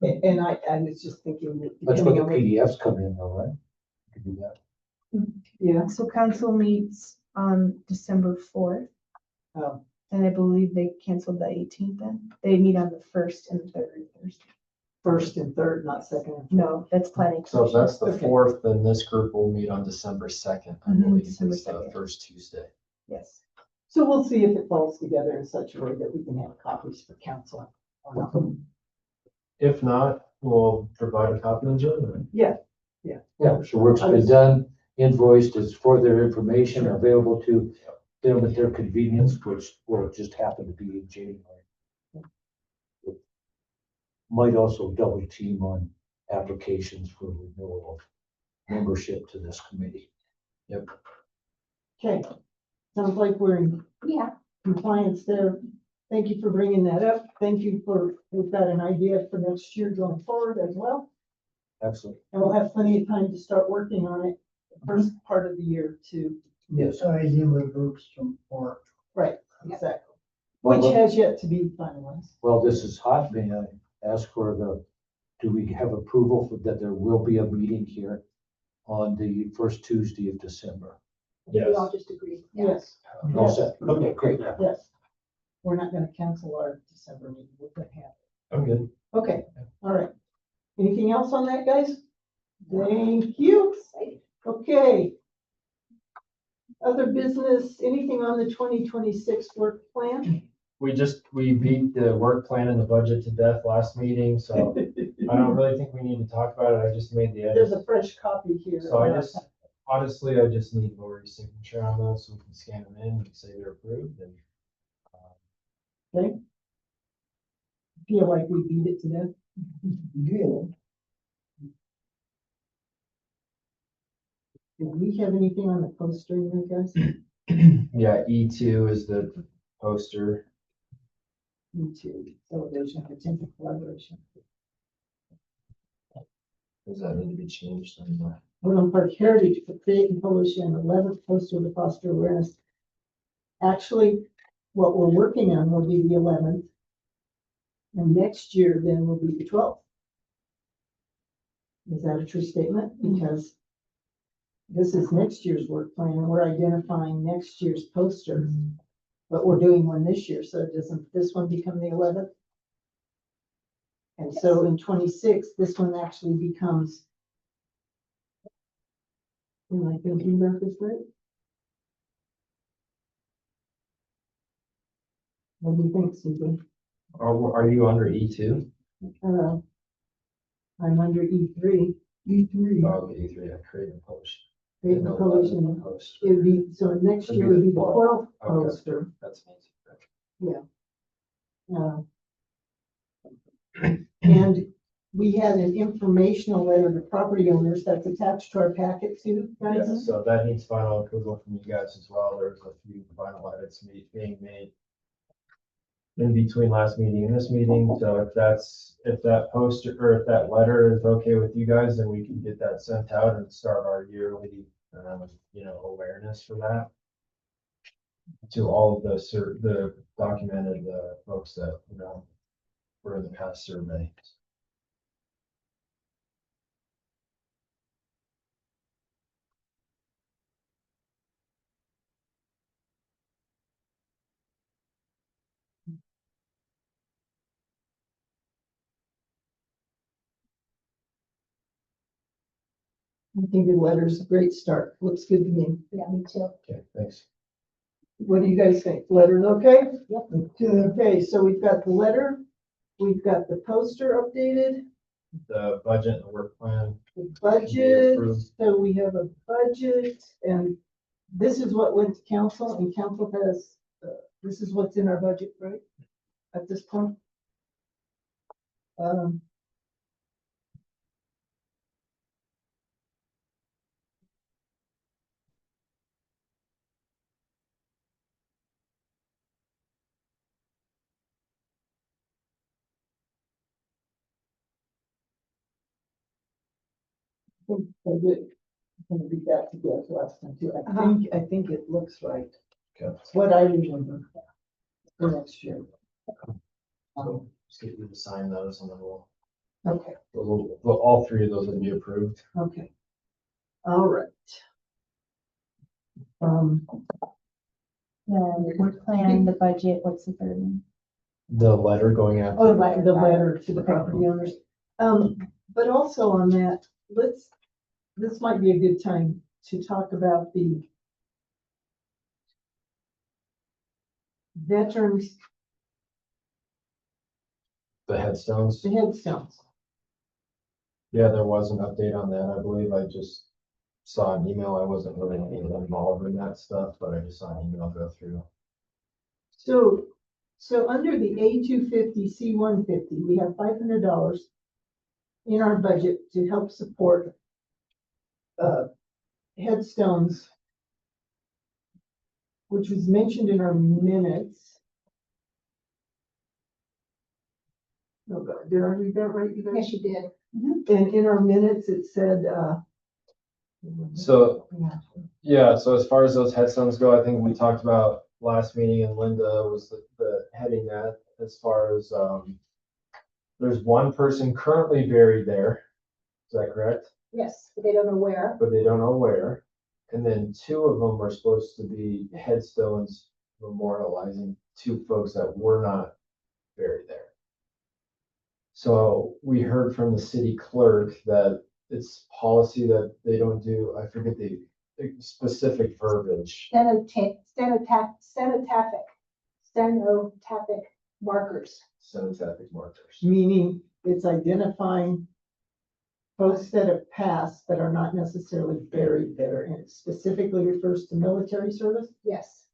And I was just thinking that That's where depending the on what, PDFs come in though, right? You can do that. yeah, So council meets on December fourth, um, and I believe they canceled the 18th then. They meet on the first and third Thursday. first and third, not second and fourth. No, that's planning. So if commission. that's the Okay. fourth, then this group will meet on December 2nd. I Mhm, believe December it's the 2nd. first Tuesday. Yes. So we'll see if it falls together in such a way that we can have copies for council. or not. If not, we'll provide a copy of it. Yeah, so work's been done, invoiced is for their information, available to them at their convenience, which will just happen to be in January. Might also double team on applications for renewal of membership to this committee. Okay, sounds like we're in Yeah, compliance there. Thank you for bringing that up. Thank you for, we've got an idea for next year going forward as well. Excellent. And we'll have plenty of time to start working on it the first part of the year too. Yes. Ties in with Bergstrom Park. Right, exactly. Well, Which has yet to be finalized. Well, this is hot, may I ask for do we have approval for that there will be a meeting here on the first Tuesday of December? we all Yes. just agreed. Yes, All Yes. set, okay, great. yes. We're not gonna cancel our December meeting. We're gonna have it. I'm good. Okay, all right. Anything else on that, guys? Thank you. Okay. Other business, anything on the 2026 work plan? We beat the work plan and the budget to death last meeting, so I don't really think we need to talk about it. I just made the There's edit. a fresh copy here. So I just, honestly, I just need Lori's signature on those so we can scan them in and say they're approved and. Okay. Feel like we beat it to death. Good. Do we have anything on the poster in there, guys? Yeah, E2 is the poster. Me too. Celebration, potential collaboration. Does that need to be changed? Woodland Park Heritage for Create and Publish an 11th poster to foster awareness. Actually, what we're working on will be the 11th. And next year then will be the 12th. Is that a true statement? Because this is next year's work plan and we're identifying next year's poster. But we're doing one this year, so doesn't this one become the 11th? And so in 26, this one actually becomes. Am I thinking about this right? What do you think, Susan? Are you under E2? I'm under E3, E3. Oh, E3, I create and publish. create and No, publish, 11 and post. it would be, so next year would be the 12th Okay. poster. That's me. Uh, And we had an informational letter to property owners that's attached to our packet too, Yeah, guys. so that needs final approval from you guys as well. There's a few final edits being made in between last meeting and this meeting. So if that poster or if that letter is okay with you guys, then we can get that sent out and start our yearly, awareness for that. To all of the documented, folks that, were in the past survey. I think the letter's a great start. Looks good to me. Yeah, me too. Okay, thanks. What do you guys think? Letter's okay? Yep. Okay, so we've got the letter, we've got the poster updated, The budget and the work plan. the budget, approved. so we have a budget, and this is what went to council, and council has, this is what's in our budget, right? At this point. Um, I did, I'm gonna read that together last time too. I think it looks right. Okay. It's what I remember for next year. Just get you to sign those and then Okay, all three of those will be approved. okay. All right. The work plan, the budget, what's the third one? The letter going out. Oh, the letter to the property owners. But also on that, this might be a good time to talk about the veterans, The headstones. the headstones. Yeah, there was an update on that. I believe I just saw an email. I wasn't really involved in that stuff, but I just saw an email go through. So under the A250, C150, we have $500 in our budget to help support headstones, which was mentioned in our minutes. Oh God, did I read that right? You guys? Yes, you did. And in our minutes, it said, So, yeah, so as far as those headstones go, I think we talked about last meeting and Linda was the heading that as far as, there's one person currently buried there. Is that correct? Yes, but they don't know where. But they don't know where. And then two of them are supposed to be headstones memorializing two folks that were not buried there. So we heard from the city clerk that it's policy that they don't do, I forget the specific verbiage. Stenotaphic markers. Cenotaphic markers. meaning it's identifying folks that have passed that are not necessarily buried there, and it specifically refers to military service. Yes.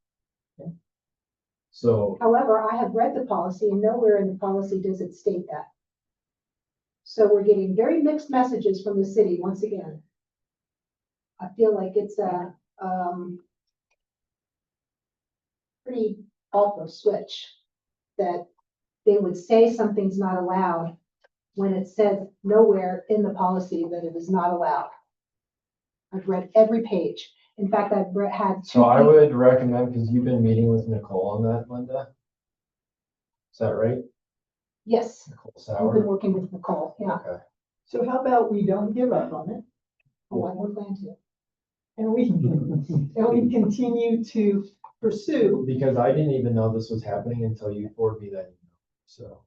So, However, I have read the policy and nowhere in the policy does it state that. So we're getting very mixed messages from the city once again. I feel like it's a, pretty awful switch that they would say something's not allowed when it says nowhere in the policy that it is not allowed. I've read every page. In fact, had two. so I would recommend, because you've been meeting with Nicole on that, Linda. Is that right? Yes, Nicole I've been Sauer? working with Nicole, yeah. Okay. So how about we don't give up on it, Oh, I don't plan to. and we continue to pursue. Because I didn't even know this was happening until you forwarded me that email, so,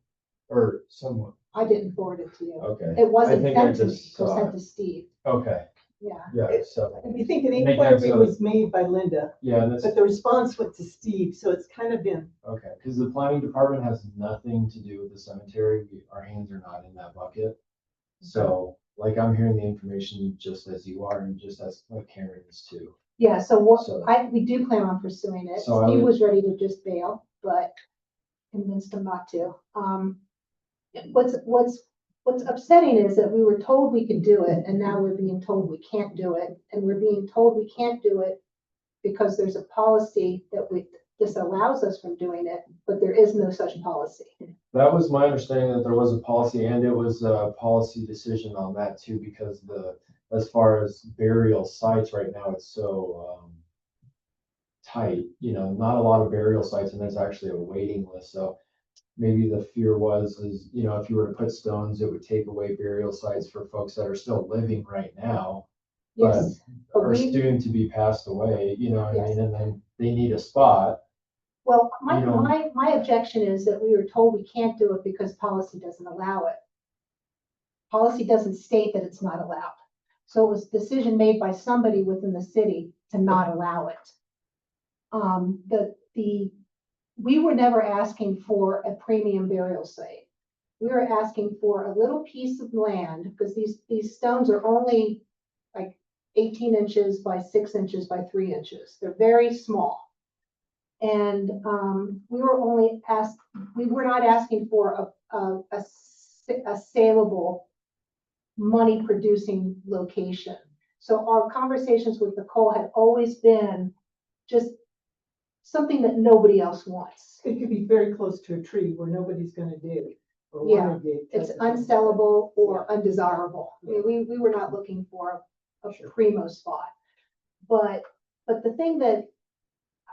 or someone, I didn't forward it to you. okay. It wasn't think I sent to me, just it was saw sent it. to Steve, Okay, yeah. yeah, so, And we think an Make that inquiry so- was made by Linda, yeah, and this, but the response went to Steve, so it's kind of been, okay, because the planning department has nothing to do with the cemetery, our hands are not in that bucket. So, like, I'm hearing the information just as you are, and just as like Karen is too. Yeah, so what, So- we do plan on pursuing it. So I Steve would- was ready to just bail, but convinced him not to. What's upsetting is that we were told we could do it, and now we're being told we can't do it, and we're being told we can't do it because there's a policy that disallows us from doing it, but there is no such policy. That was my understanding, that there was a policy, and it was a policy decision on that too, because as far as burial sites right now, it's so, tight, not a lot of burial sites, and there's actually a waiting list, so maybe the fear is, if you were to put stones, it would take away burial sites for folks that are still living right now, Yes, but or we, soon to be passed away, you know what I Yes. mean, and then they need a spot. well, my, you know- my objection is that we were told we can't do it because policy doesn't allow it. Policy doesn't state that it's not allowed. So it was a decision made by somebody within the city to not allow it. We were never asking for a premium burial site. We were asking for a little piece of land, because these stones are only like 18 inches by 6 inches by 3 inches. They're very small. And, we were not asking for a saleable, money producing location. So our conversations with Nicole had always been just something that nobody else wants. It could be very close to a tree where nobody's gonna dig. Or Yeah, wanna dig. It's type of thing. unsellable or undesirable. I mean, we were not looking for a Sure. primo spot. But the thing that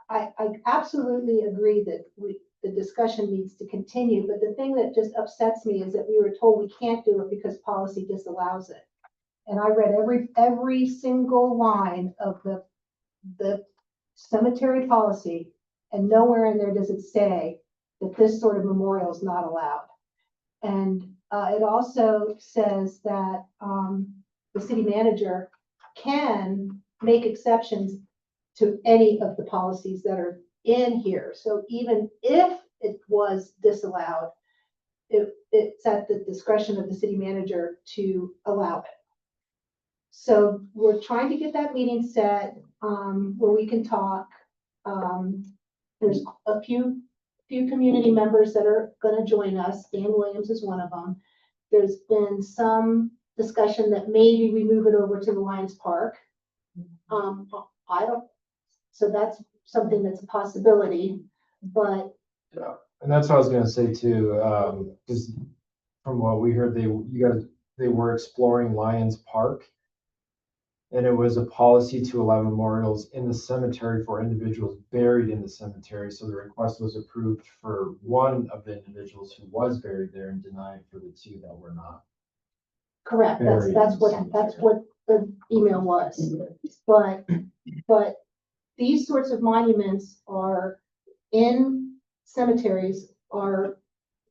I absolutely agree that the discussion needs to continue, but the thing that just upsets me is that we were told we can't do it because policy disallows it. And I read every single line of the cemetery policy, and nowhere in there does it say that this sort of memorial is not allowed. And it also says that the city manager can make exceptions to any of the policies that are in here. So even if it was disallowed, it's at the discretion of the city manager to allow it. So we're trying to get that meeting set where we can talk. There's a few community members that are gonna join us. Dan Williams is one of them. There's been some discussion that maybe we move it over to the Lions Park. So that's something that's a possibility, but And that's what I was gonna say too, because from what we heard, they were exploring Lions Park. And it was a policy to allow memorials in the cemetery for individuals buried in the cemetery. So the request was approved for one of the individuals who was buried there and denied for the two that were not. correct, that's Buried in the what cemetery. the email was. But these sorts of monuments are in cemeteries are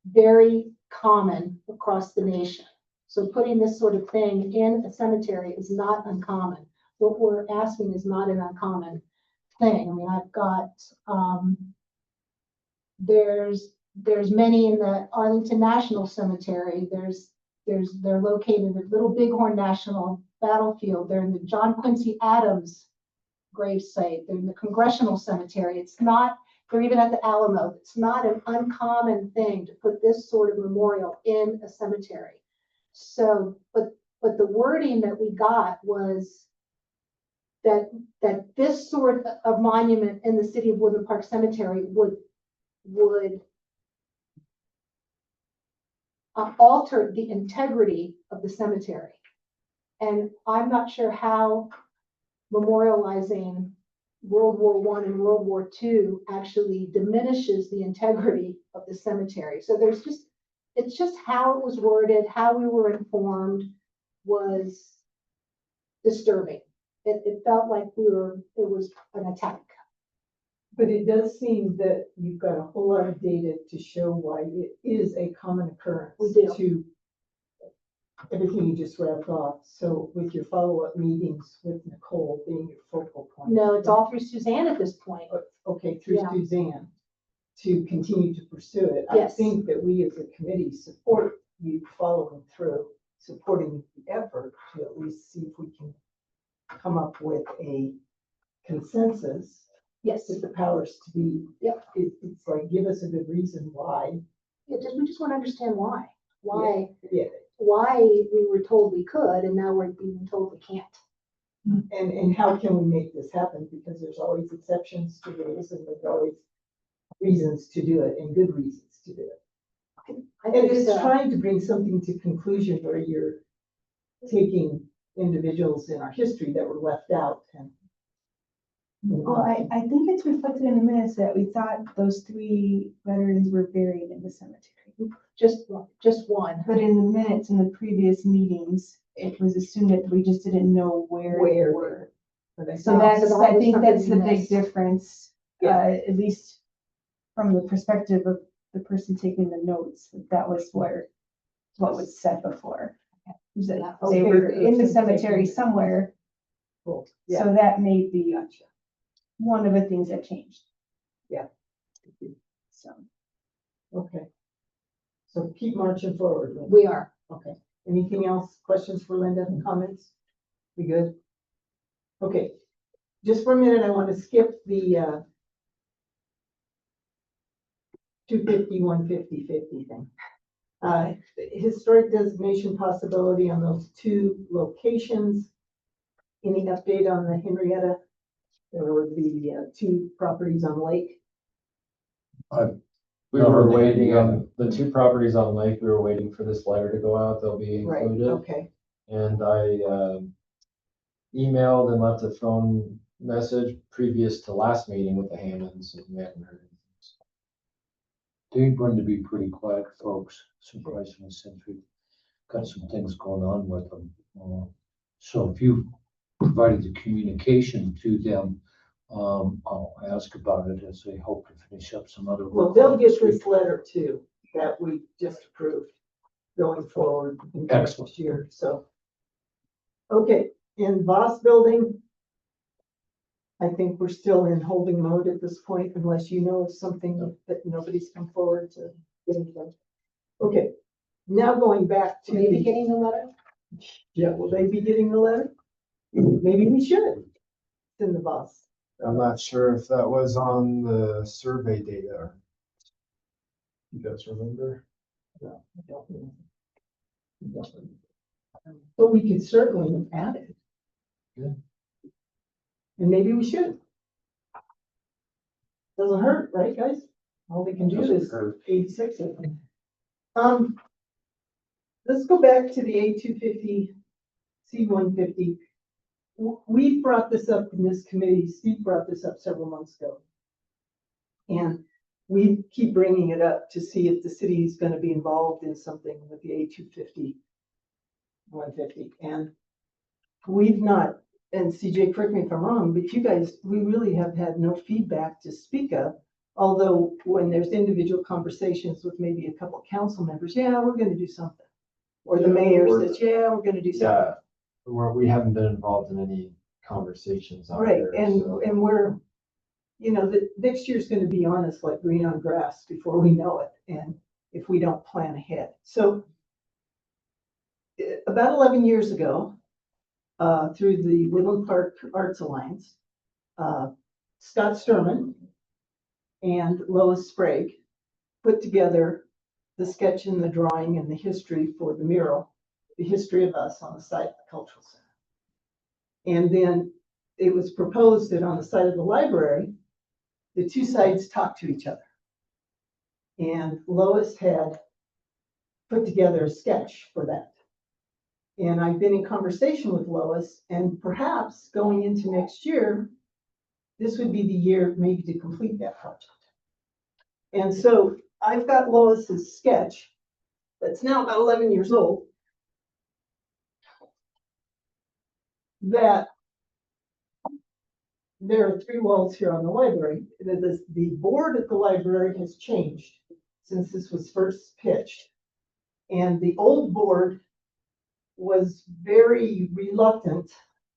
very common across the nation. So putting this sort of thing in a cemetery is not uncommon. What we're asking is not an uncommon thing. I mean, I've got, there's many in the Arlington National Cemetery. They're located at Little Bighorn National Battlefield. They're in the John Quincy Adams grave site. They're in the Congressional Cemetery. It's not, they're even at the Alamo. It's not an uncommon thing to put this sort of memorial in a cemetery. So, but the wording that we got was that this sort of monument in the city of Woodland Park Cemetery would alter the integrity of the cemetery. And I'm not sure how memorializing World War I and World War II actually diminishes the integrity of the cemetery. So it's just how it was worded, how we were informed was disturbing. It felt like it was an attack. But it does seem that you've got a whole lot of data to show why it is a common occurrence. We do. To everything you just wrapped off. So with your follow-up meetings with Nicole being your focal point. No, it's all through Suzanne at this point. Okay, through Yeah. Suzanne, to continue to pursue it. I Yes. think that we as a committee support you following through, supporting the effort to at least see if we can come up with a consensus Yes. with the powers to be. Yep. It's like, give us a good reason why. We just want to understand why. Yeah, Why we were told we could and now we're being told we can't. and how can we make this happen? Because there's always exceptions to rules and there's always reasons to do it and good reasons to do it. I And think it's so. trying to bring something to conclusion where you're taking individuals in our history that were left out and. Well, I think it's reflected in the minutes that we thought those 3 veterans were buried in the cemetery. Just one. But in the minutes in the previous meetings, it was assumed that we just didn't know where Where they they were. But I So think- that's, So that I was think that's the something we big missed. difference, Yeah. at least from the perspective of the person taking the notes. That was what was said before. They Okay, were in the okay. cemetery somewhere, Cool. Yeah, so that may be one of the things that changed. Yeah. So, okay. So keep marching forward. Linda. We are. Okay. Anything else? Questions for Linda? Comments? We good? Okay. Just for a minute, I want to skip the 250, 150, 50 thing. Historic designation possibility on those two locations. Any update on the Henrietta? There were the two properties on Lake. We No, were they- waiting yeah. on the two properties on Lake, we were waiting for this letter to go out, they'll be Right, included. okay. And I emailed and left a phone message previous to last meeting with the Hammonds, and we haven't heard anything. They're going to be pretty quiet folks, surprisingly, since we've got some things going on with them. So if you provided the communication to them, I'll ask about it as they hope to finish up some other Well, work. they'll get this letter too, that we just approved going forward in the Excellent. next year, so. Okay, in Voss Building, I think we're still in holding mode at this point, unless you know of something that nobody's come forward to get into. Okay, now going back to Maybe the, getting the letter? yeah, will they be getting the letter? Maybe we should. It's in the Voss. I'm not sure if that was on the survey data. You guys remember? No, I don't know. But we could certainly add it. Yeah. And maybe we should. Doesn't hurt, right, guys? All we can do Doesn't is hurt. 86 of them. Let's go back to the A250, C150. We brought this up in this committee, Steve brought this up several months ago. And we keep bringing it up to see if the city is gonna be involved in something with the A250, 150. And we've not, and CJ, correct me if I'm wrong, but you guys, we really have had no feedback to speak of. Although when there's individual conversations with maybe a couple of council members, yeah, we're gonna do something. Or the mayor says, yeah, we're gonna do something. Yeah, we haven't been involved in any conversations on Right, there, and, so. and we're, you know, the next year's gonna be on us like green on grass before we know it, and if we don't plan ahead. So about 11 years ago, through the Woodland Park Arts Alliance, Scott Sturman and Lois Sprague put together the sketch and the drawing and the history for the mural, the history of us on the site of the Cultural Center. And then it was proposed that on the site of the library, the two sides talk to each other. And Lois had put together a sketch for that. And I've been in conversation with Lois, and perhaps going into next year, this would be the year maybe to complete that project. And so I've got Lois's sketch that's now about 11 years old. That there are three walls here on the library. The board at the library has changed since this was first pitched. And the old board was very reluctant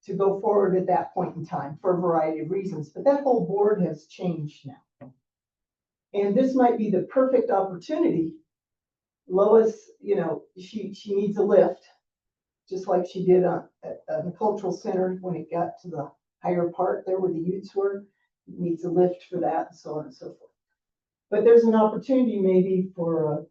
to go forward at that point in time for a variety of reasons, but that whole board has changed now. And this might be the perfect opportunity. Lois, you know, she needs a lift, just like she did at the cultural center when it got to the higher part there where the youths were. It needs a lift for that, and so on and so forth. But there's an opportunity maybe for a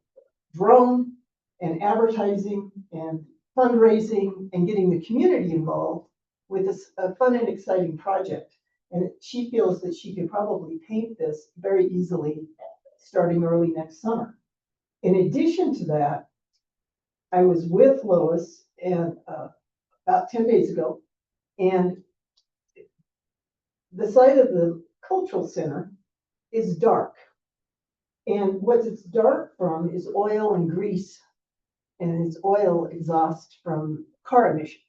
drone and advertising and fundraising and getting the community involved with a fun and exciting project. And she feels that she could probably paint this very easily starting early next summer. In addition to that, I was with Lois and about 10 days ago, and the site of the cultural center is dark. And what it's dark from is oil and grease, and it's oil exhaust from car emissions.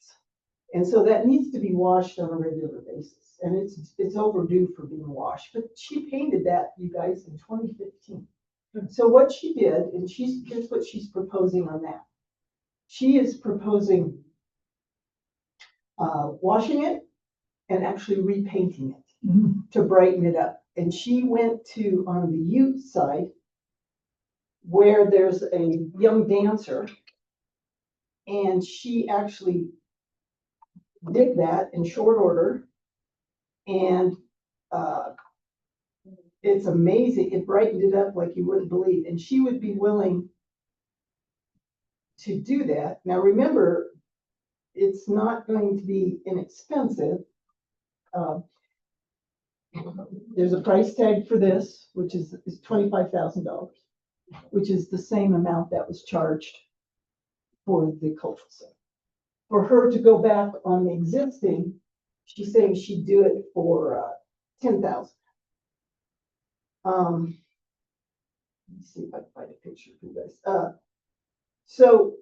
And so that needs to be washed on a regular basis. And it's overdue for being washed. But she painted that, you guys, in 2015. So what she did, and here's what she's proposing on that. she is proposing washing it and actually repainting it to brighten it up. And she went to, on the youth side, where there's a young dancer, and she actually did that in short order. And it's amazing. It brightened it up like you wouldn't believe. And she would be willing to do that. Now, remember, it's not going to be inexpensive. There's a price tag for this, which is $25,000, which is the same amount that was charged for the cultural center. For her to go back on the existing, she's saying she'd do it for $10,000. Let me see if I can find a picture for you guys. So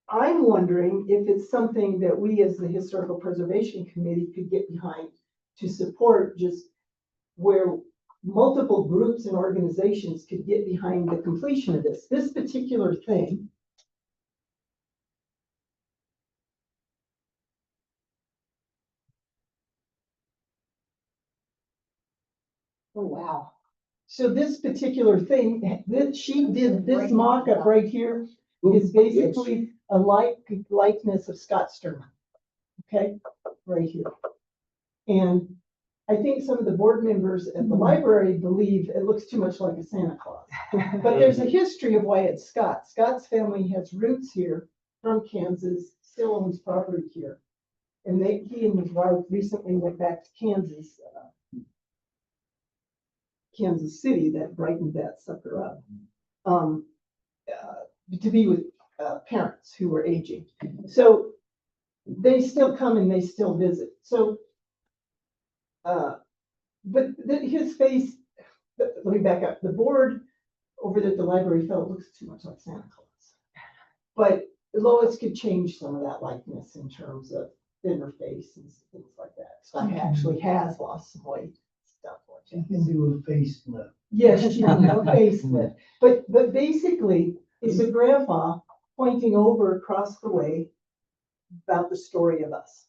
I'm wondering if it's something that we as the Historical Preservation Committee could get behind to support, just where multiple groups and organizations could get behind the completion of this. This particular thing oh, wow. So this particular thing, that she did, this mock-up right here is basically a likeness of Scott Sturman. Okay, right here. And I think some of the board members at the library believe it looks too much like a Santa Claus. But there's a history of why it's Scott. Scott's family has roots here from Kansas, still owns property here. And he and his wife recently went back to Kansas, Kansas City, that brightened that sucker up, to be with parents who were aging. So they still come and they still visit. So, but his face, let me back up. The board over there at the library felt it looks too much like Santa Claus. But Lois could change some of that likeness in terms of thinner face and things like that. Scott actually has lost some weight, stuff like You that. can do a facelift. Yes, she can do a facelift. But basically, it's a grandpa pointing over across the way about the story of us.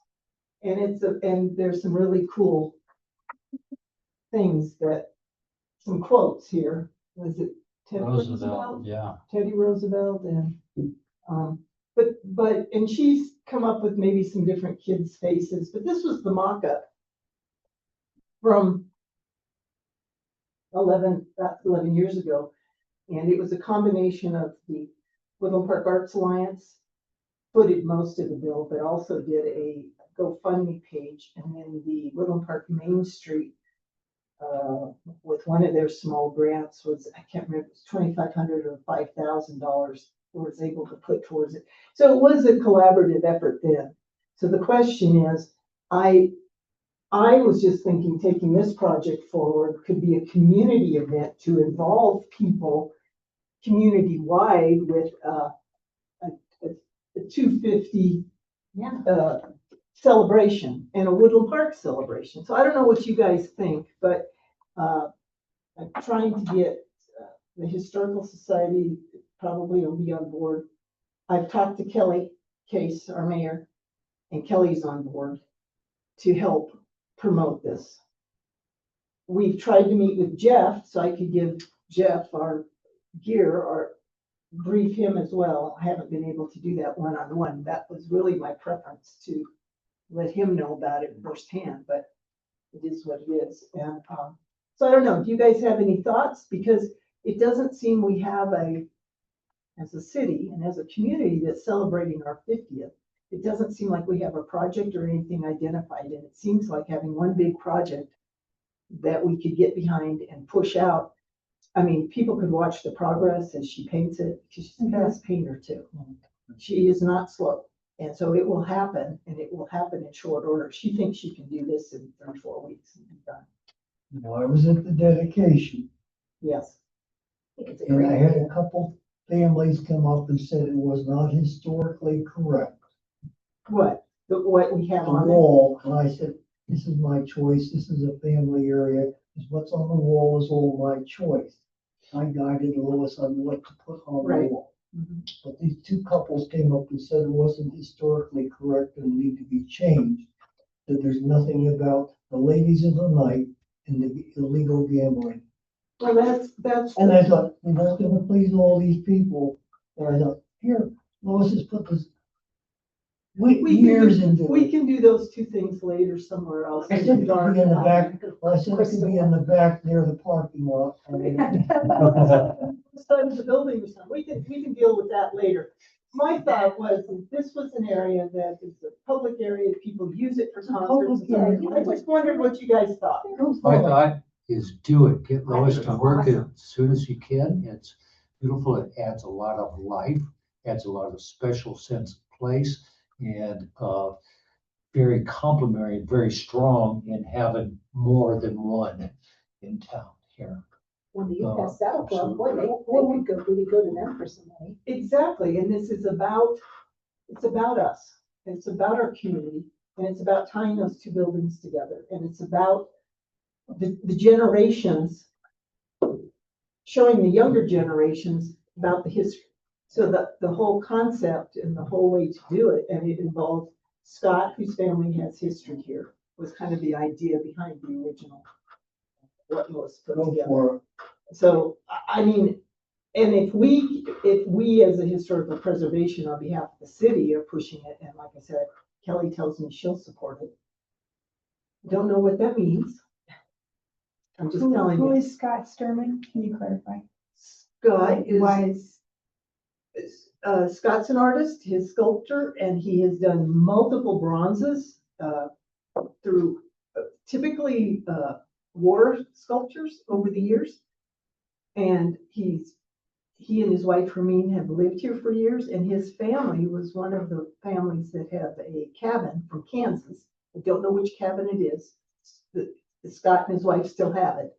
And and there's some really cool things some quotes here. Was it Teddy Roosevelt? Yeah. Teddy Roosevelt and, and she's come up with maybe some different kids' faces, but this was the mock-up from 11 years ago. And it was a combination of the Woodland Park Arts Alliance footed most of the bill, but also did a GoFundMe page, and then the Woodland Park Main Street with one of their small grants was, I can't remember, it was $2,500 or $5,000 was able to put towards it. So it was a collaborative effort then. So the question is, I was just thinking taking this project forward could be a community event to involve people community-wide with a 250 celebration and a Woodland Park celebration. So I don't know what you guys think, but I'm trying to get the Historical Society probably will be on board. I've talked to Kelly Case, our mayor, and Kelly's on board to help promote this. We've tried to meet with Jeff so I could give Jeff our gear or brief him as well. I haven't been able to do that one-on-one. That was really my preference, to let him know about it firsthand, but it is what it is. And so I don't know, do you guys have any thoughts? Because it doesn't seem we have as a city and as a community that's celebrating our 50th, it doesn't seem like we have a project or anything identified. And it seems like having one big project that we could get behind and push out. I mean, people could watch the progress as she paints it. She's a fast painter too. She is not slow. And so it will happen, and it will happen in short order. She thinks she can do this in 3 or 4 weeks and be done. You know, I was at the dedication, Yes. I think it's a and great I had idea. a couple families come up and said it was not historically correct. What we have The on there? wall, and I said, this is my choice, this is a family area, because what's on the wall is all my choice. I guided Lois on what to put on the Right. wall. But these two couples came up and said it wasn't historically correct and need to be changed. That there's nothing about the ladies of the night and the illegal gambling. Well, that's. And I thought, well, that's gonna please all these people. And I thought, here, Lois has put this years into We it. can do those two things later somewhere else. I said it could be in the back, well, I said it could be in the back near the parking lot. I mean, Side of the building or something. We can deal with that later. My thought was, if this was an area that is a public area, people use it for concerts. public area. I just wondered what you guys thought. My thought is do it, get Lois to work it as soon as you can. It's beautiful. It adds a lot of life, adds a lot of special sense of place and, very complimentary, very strong in having more than one in town here. When the Oh, youth has Saddle Club, boy, they could go, really go to them for some money. Exactly, and this is about, it's about us, and it's about our community, and it's about tying those two buildings together, and it's about the generations, showing the younger generations about the history. So the whole concept and the whole way to do it, and it involved Scott, whose family has history here, was kind of the idea behind the original, what was put Go together. for it. So, I mean, and if we as a historical preservation on behalf of the city are pushing it, and like I said, Kelly tells me she'll support it. Don't know what that means. I'm just telling Who you. is Scott Sturman? Can you clarify? Scott Why is, is, Scott's an artist, his sculptor, and he has done multiple bronzes, through typically, war sculptures over the years. And he and his wife Hermine have lived here for years, and his family was one of the families that have a cabin from Kansas. I don't know which cabin it is. Scott and his wife still have it.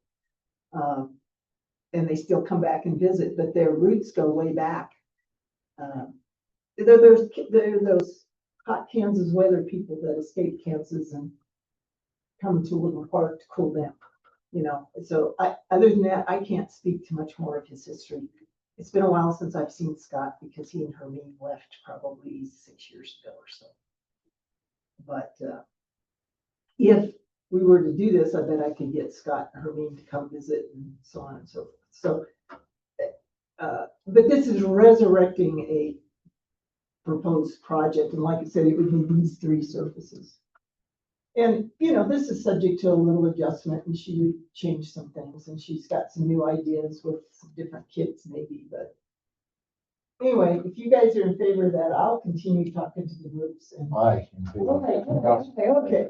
And they still come back and visit, but their roots go way back. There are those hot Kansas weather people that escape Kansas and come to Little Park to cool down. You know, so other than that, I can't speak to much more of his history. It's been a while since I've seen Scott because he and Hermine left probably 6 years ago or so. But if we were to do this, I bet I could get Scott and Hermine to come visit and so on and so forth. So, but this is resurrecting a proposed project. And like I said, it would need these three surfaces. And, you know, this is subject to a little adjustment and she would change some things and she's got some new ideas with some different kits maybe, but anyway, if you guys are in favor of that, I'll continue talking to the groups and. Aye. Okay,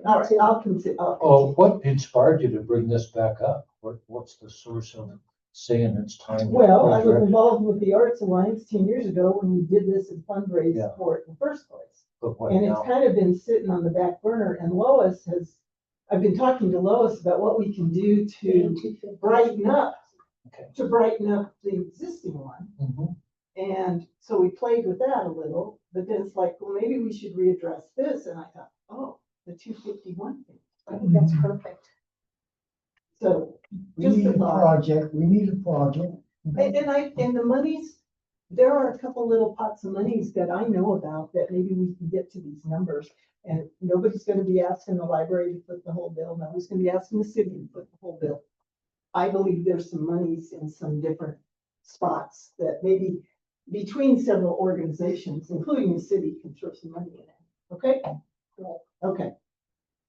all right, I'll consider. Oh, what inspired you to bring this back up? What's the source of saying it's time? to Well, I was resurrect it? involved with the Arts Alliance 10 years ago when we did this and fundraised Yeah. for it in the first place. But what And it's now? kind of been sitting on the back burner and I've been talking to Lois about what we can do to brighten up, Okay. the existing one. Mhm. And so we played with that a little, but then it's like, well, maybe we should readdress this. And I thought, oh, the 251 thing. I think that's perfect. So We just need a a thought. project, we need a project. And the monies, there are a couple little pots of monies that I know about that maybe we can get to these numbers. And nobody's gonna be asking the library to put the whole bill, nobody's gonna be asking the city to put the whole bill. I believe there's some monies in some different spots that maybe between several organizations, including the city, can throw some money in it, okay? Okay.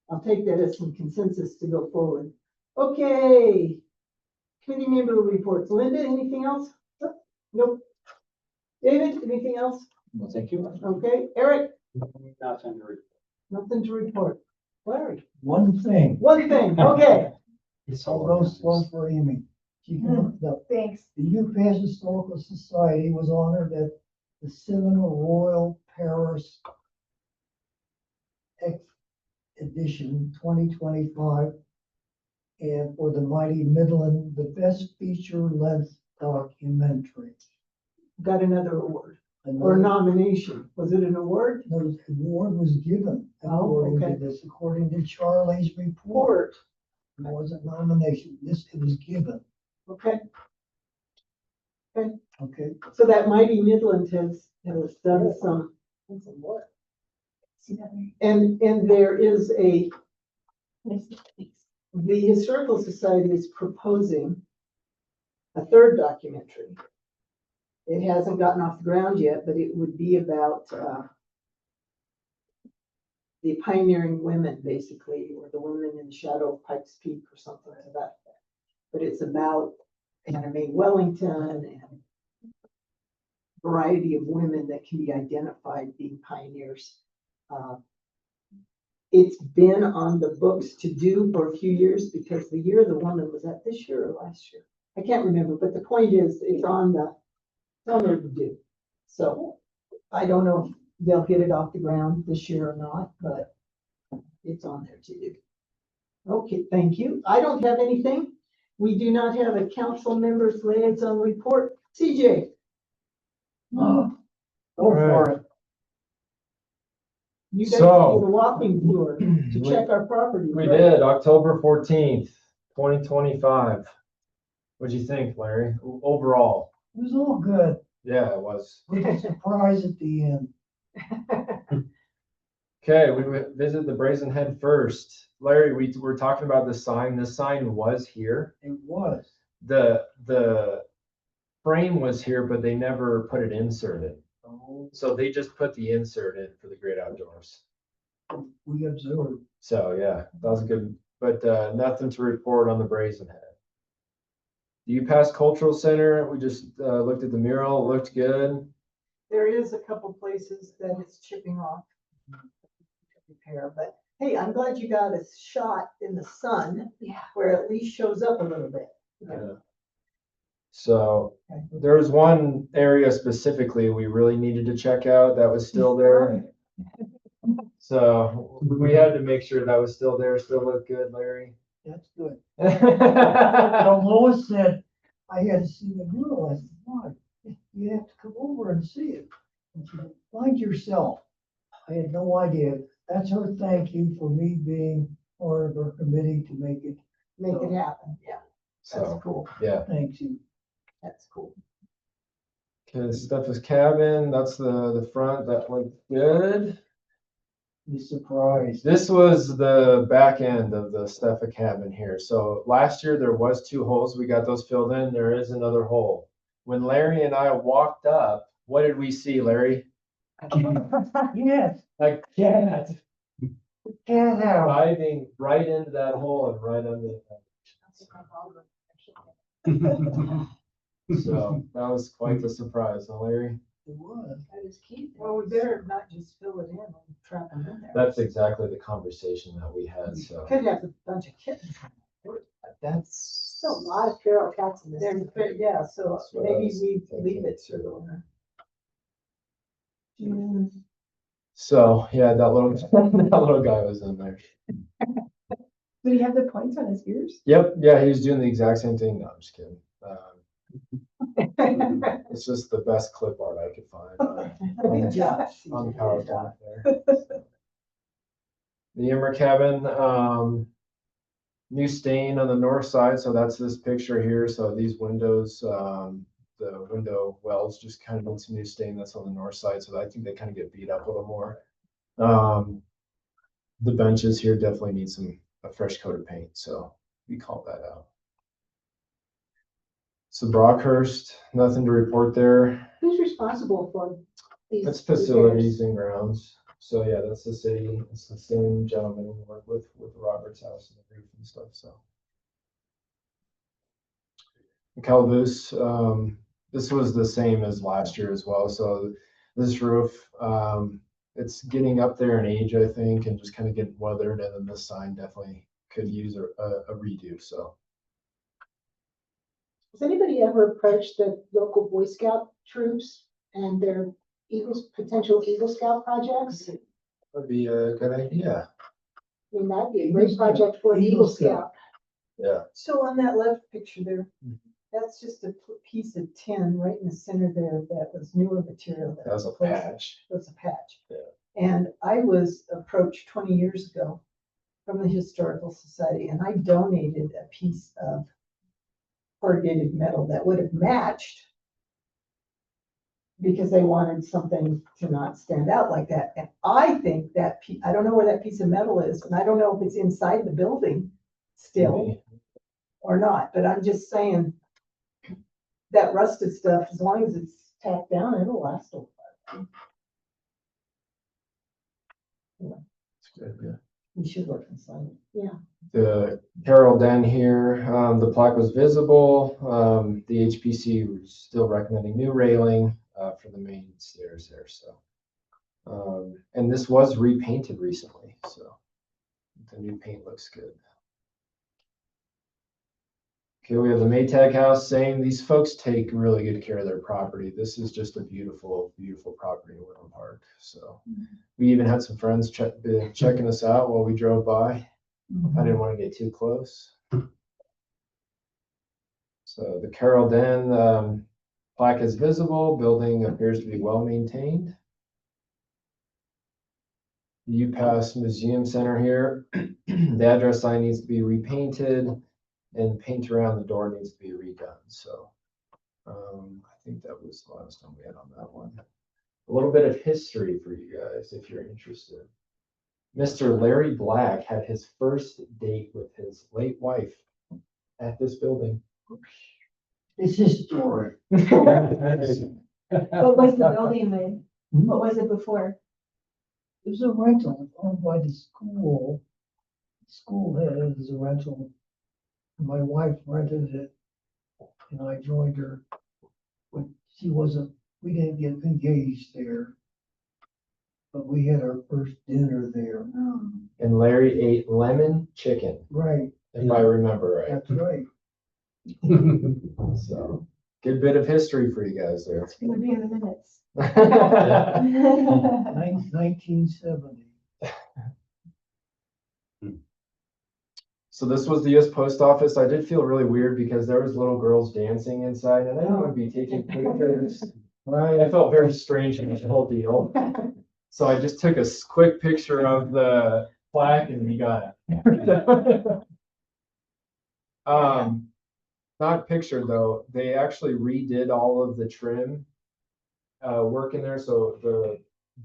I'll take that as some consensus to go forward. Okay. Committee member reports. Linda, anything else? Nope. David, anything else? Well, thank you. Okay. Eric, Nothing to report. nothing to report. Larry, One thing, one thing, okay. it's all goes slow for Amy. She can look it up. thanks. The UPass Historical Society was honored at the Seminole Royal Paris Edition 2025. And for the Mighty Midland, the best feature-length documentary. Got another award or nomination. Was it an award? No, the award was given Oh, according okay. to this, according to Charlie's report. Report. It was a nomination. It was given. Okay. Okay, So that mighty Midland has done some work. See that, Mary? And there is Nice, thanks. the Historical Society is proposing a third documentary. It hasn't gotten off the ground yet, but it would be about, the pioneering women, basically, or the women in the shadow of Pikes Peak or something like that. But it's about Anna Mae Wellington and variety of women that can be identified being pioneers. It's been on the books to do for a few years because the year the woman was that this year or last year? I can't remember, but the point is, it's on there to do. So I don't know if they'll get it off the ground this year or not, but it's on there to do. Okay, thank you. I don't have anything. We do not have a council members liaison report. CJ, go for it. you guys So- did a walking tour to check our property. We right? did, October 14th, 2025. What'd you think, Larry? Overall? It was all good. Yeah, it was. With a surprise at the end. Okay, we would visit the Brazen Head first. Larry, we were talking about the sign. This sign was here. It was. The frame was here, but they never put it inserted. Oh, So they just put the insert in for the great outdoors. we observed. So yeah, that was good, but nothing to report on the Brazen Head. The UPass Cultural Center, we just looked at the mural, it looked good. There is a couple places that it's chipping off. Repair, but hey, I'm glad you got a shot in the sun Yeah. where it at least shows up a little bit. So Okay. there was one area specifically we really needed to check out that was still there. So we had to make sure that was still there, still looked good, Larry. That's good. Yeah, Now Lois said, I had to see the mural. I said, why? You have to come over and see it. And she said, find yourself. I had no idea. That's her thank you for me being part of her committee to make it. Make it happen, yeah, that's so, cool, yeah. Thanks you. that's cool. Okay, Stepha's cabin, that's the front, that looked good. The surprise. This was the back end of the Steffa cabin here. So last year there was 2 holes. We got those filled in. There is another hole. When Larry and I walked up, what did we see, Larry? Yes, A cat get out. diving right into that hole and right under the. So that was quite the surprise, huh, Larry? It was. That is key. Well, we better not just fill it in and trap them in there. That's exactly the conversation that we had, so. Could have a bunch of kittens. That's. Still a lot of feral cats in this. There, yeah, so That's what I maybe was we leave thinking it to the too. owner. So, yeah, that little, that little guy was in there. Did he have the points on his ears? Yep, yeah, he was doing the exact same thing. No, I'm just kidding. It's just the best clip art I could find Good job. on the CJ, good PowerPoint job. there. The Immer cabin, new stain on the north side, so that's this picture here. So these windows, the window wells just kind of need some new stain that's on the north side. So I think they kind of get beat up a little more. The benches here definitely need a fresh coat of paint, so we called that out. So Brockhurst, nothing to report there. Who's responsible for these? It's facilities and grounds. So yeah, that's the city. It's the same gentleman we work with Robert's house and the roof and stuff, so. The Calaboose, this was the same as last year as well. So this roof, it's getting up there in age, I think, and just kind of getting weathered, and then this sign definitely could use a redo, so. Has anybody ever approached the local Boy Scout troops and their potential Eagle Scout projects? Would be a good idea. I mean, that'd be a great project for an Eagle Scout. Yeah. So on that left picture there, Mhm. that's just a piece of tin right in the center there that was newer material. That was a replaced- patch. Was a patch. Yeah. And I was approached 20 years ago from the Historical Society, and I donated a piece of corrugated metal that would have matched because they wanted something to not stand out like that. And I think that, I don't know where that piece of metal is, and I don't know if it's inside the building still or not, but I'm just saying that rusted stuff, as long as it's tacked down, it'll last a while. It's good, yeah. We should look inside. Yeah. The Carol Den here, the plaque was visible. The HPC was still recommending new railing for the main stairs there, so. And this was repainted recently, so the new paint looks good. Okay, we have the Maytag house saying these folks take really good care of their property. This is just a beautiful, beautiful property in Woodland Park. So we even had some friends checking us out while we drove by. I didn't want to get too close. So the Carol Den plaque is visible. Building appears to be well maintained. The UPass Museum Center here. The address sign needs to be repainted and paint around the door needs to be redone. So I think that was the last time we had on that one. A little bit of history for you guys if you're interested. Mr. Larry Black had his first date with his late wife at this building. It's historic. What was the building then? What was it before? It was a rental owned by the school. The school had it as a rental. My wife rented it and I joined her. But we didn't get engaged there. But we had our first dinner there. Oh, And Larry ate lemon chicken, Right, if I remember right. that's right. So good bit of history for you guys there. it's gonna be in the minutes. 1970. So this was the US Post Office. I did feel really weird because there was little girls dancing inside and I didn't want to be taking pictures. Right, I felt very strange in this whole deal. So I just took a quick picture of the plaque and we got it. Not pictured though. They actually redid all of the trim work in there. So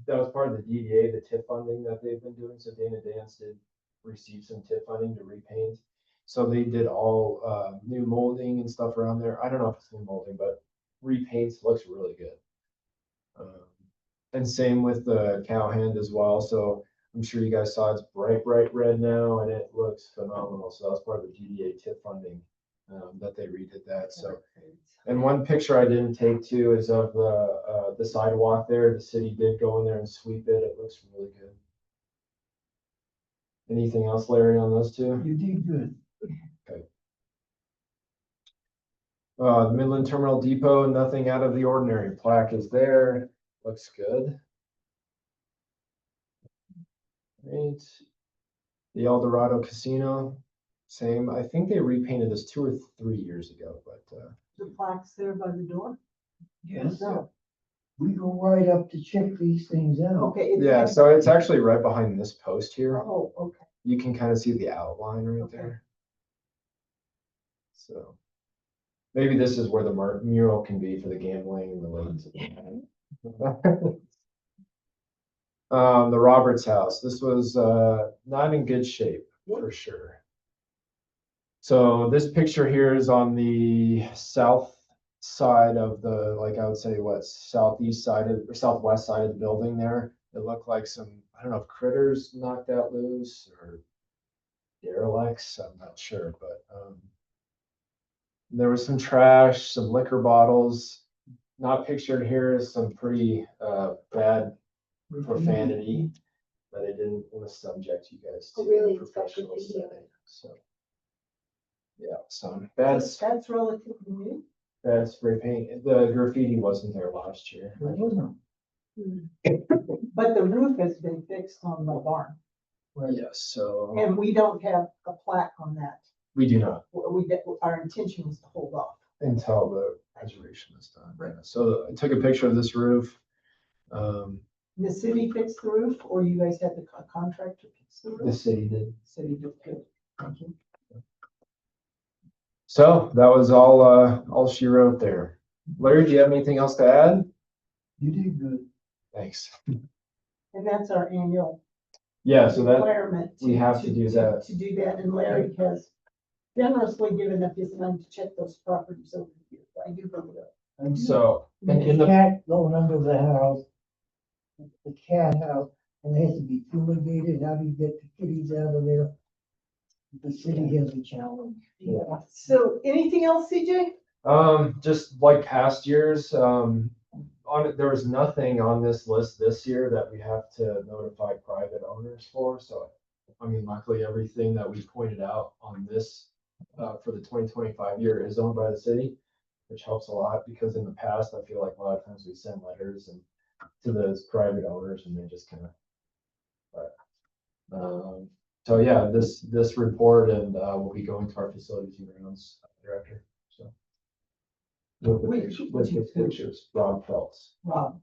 that was part of the DDA, the TIF funding that they've been doing. So Dana Dance did receive some TIF funding to repaint. So they did all new molding and stuff around there. I don't know if it's new molding, but repaints looks really good. And same with the cow hand as well. So I'm sure you guys saw it's bright red now and it looks phenomenal. So that's part of the DDA TIF funding that they redid that. So, and one picture I didn't take too is of the sidewalk there. The city did go in there and sweep it. It looks really good. Anything else, Larry, on those two? You did good. The Midland Terminal Depot, nothing out of the ordinary. Plaque is there. Looks good. Right. The El Dorado Casino, same. I think they repainted this 2 or 3 years ago, but The plaques there by the door? Yes, No. we go right up to check these things out. Okay. yeah, so it's actually right behind this post here. Oh, okay. You can kind of see the outline right Okay. there. So maybe this is where the mural can be for the gambling and the late. The Roberts house. This was not in good shape for sure. So this picture here is on the south side of the, like I would say, what, southeast side of or southwest side of the building there. It looked like some, I don't know if critters knocked out loose or derelicts, I'm not sure, but there was some trash, some liquor bottles. Not pictured here is some pretty bad profanity, but I didn't want to subject you guys to Oh, really? a It's got professional graffiti on setting. So yeah, some bad That's relatively new. spray paint. The graffiti wasn't there last year. It wasn't. But the roof has been fixed on the barn, Yes, so and we don't have a plaque on that. we do not Our intention was to hold off. until the preservation is done. Right. Yeah. So I took a picture of this roof. The city fixed the roof, or you guys had the contractor fix the The roof? city did. City did good. Thank you. So that was all she wrote there. Larry, do you have anything else to add? You did good. Thanks. And that's our annual Yeah, so that, requirement. we have to do that. To do that, and Larry has generously given up his time to check those properties over the years. I do believe that. And so, the in the, cat going under the house, the cat house, and they have to be fumigated. How do you get the kitties out of there? The city has a challenge. Yeah. So anything else, CJ? just like past years, on it, there was nothing on this list this year that we have to notify private owners for, so. I mean, luckily, everything that we pointed out on this, for the 2025 year is owned by the city, which helps a lot, because in the past, I feel like a lot of times we send letters and to those private owners and they just kind of. So yeah, this report and, will be going to our facilities and grounds director, so. With the pictures, Rob Phelps. Rob.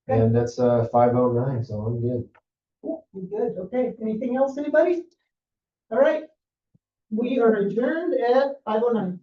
And that's 5:09, so I'm good. Cool, we're good, okay. Anything else, anybody? All right. We are adjourned at 5:09.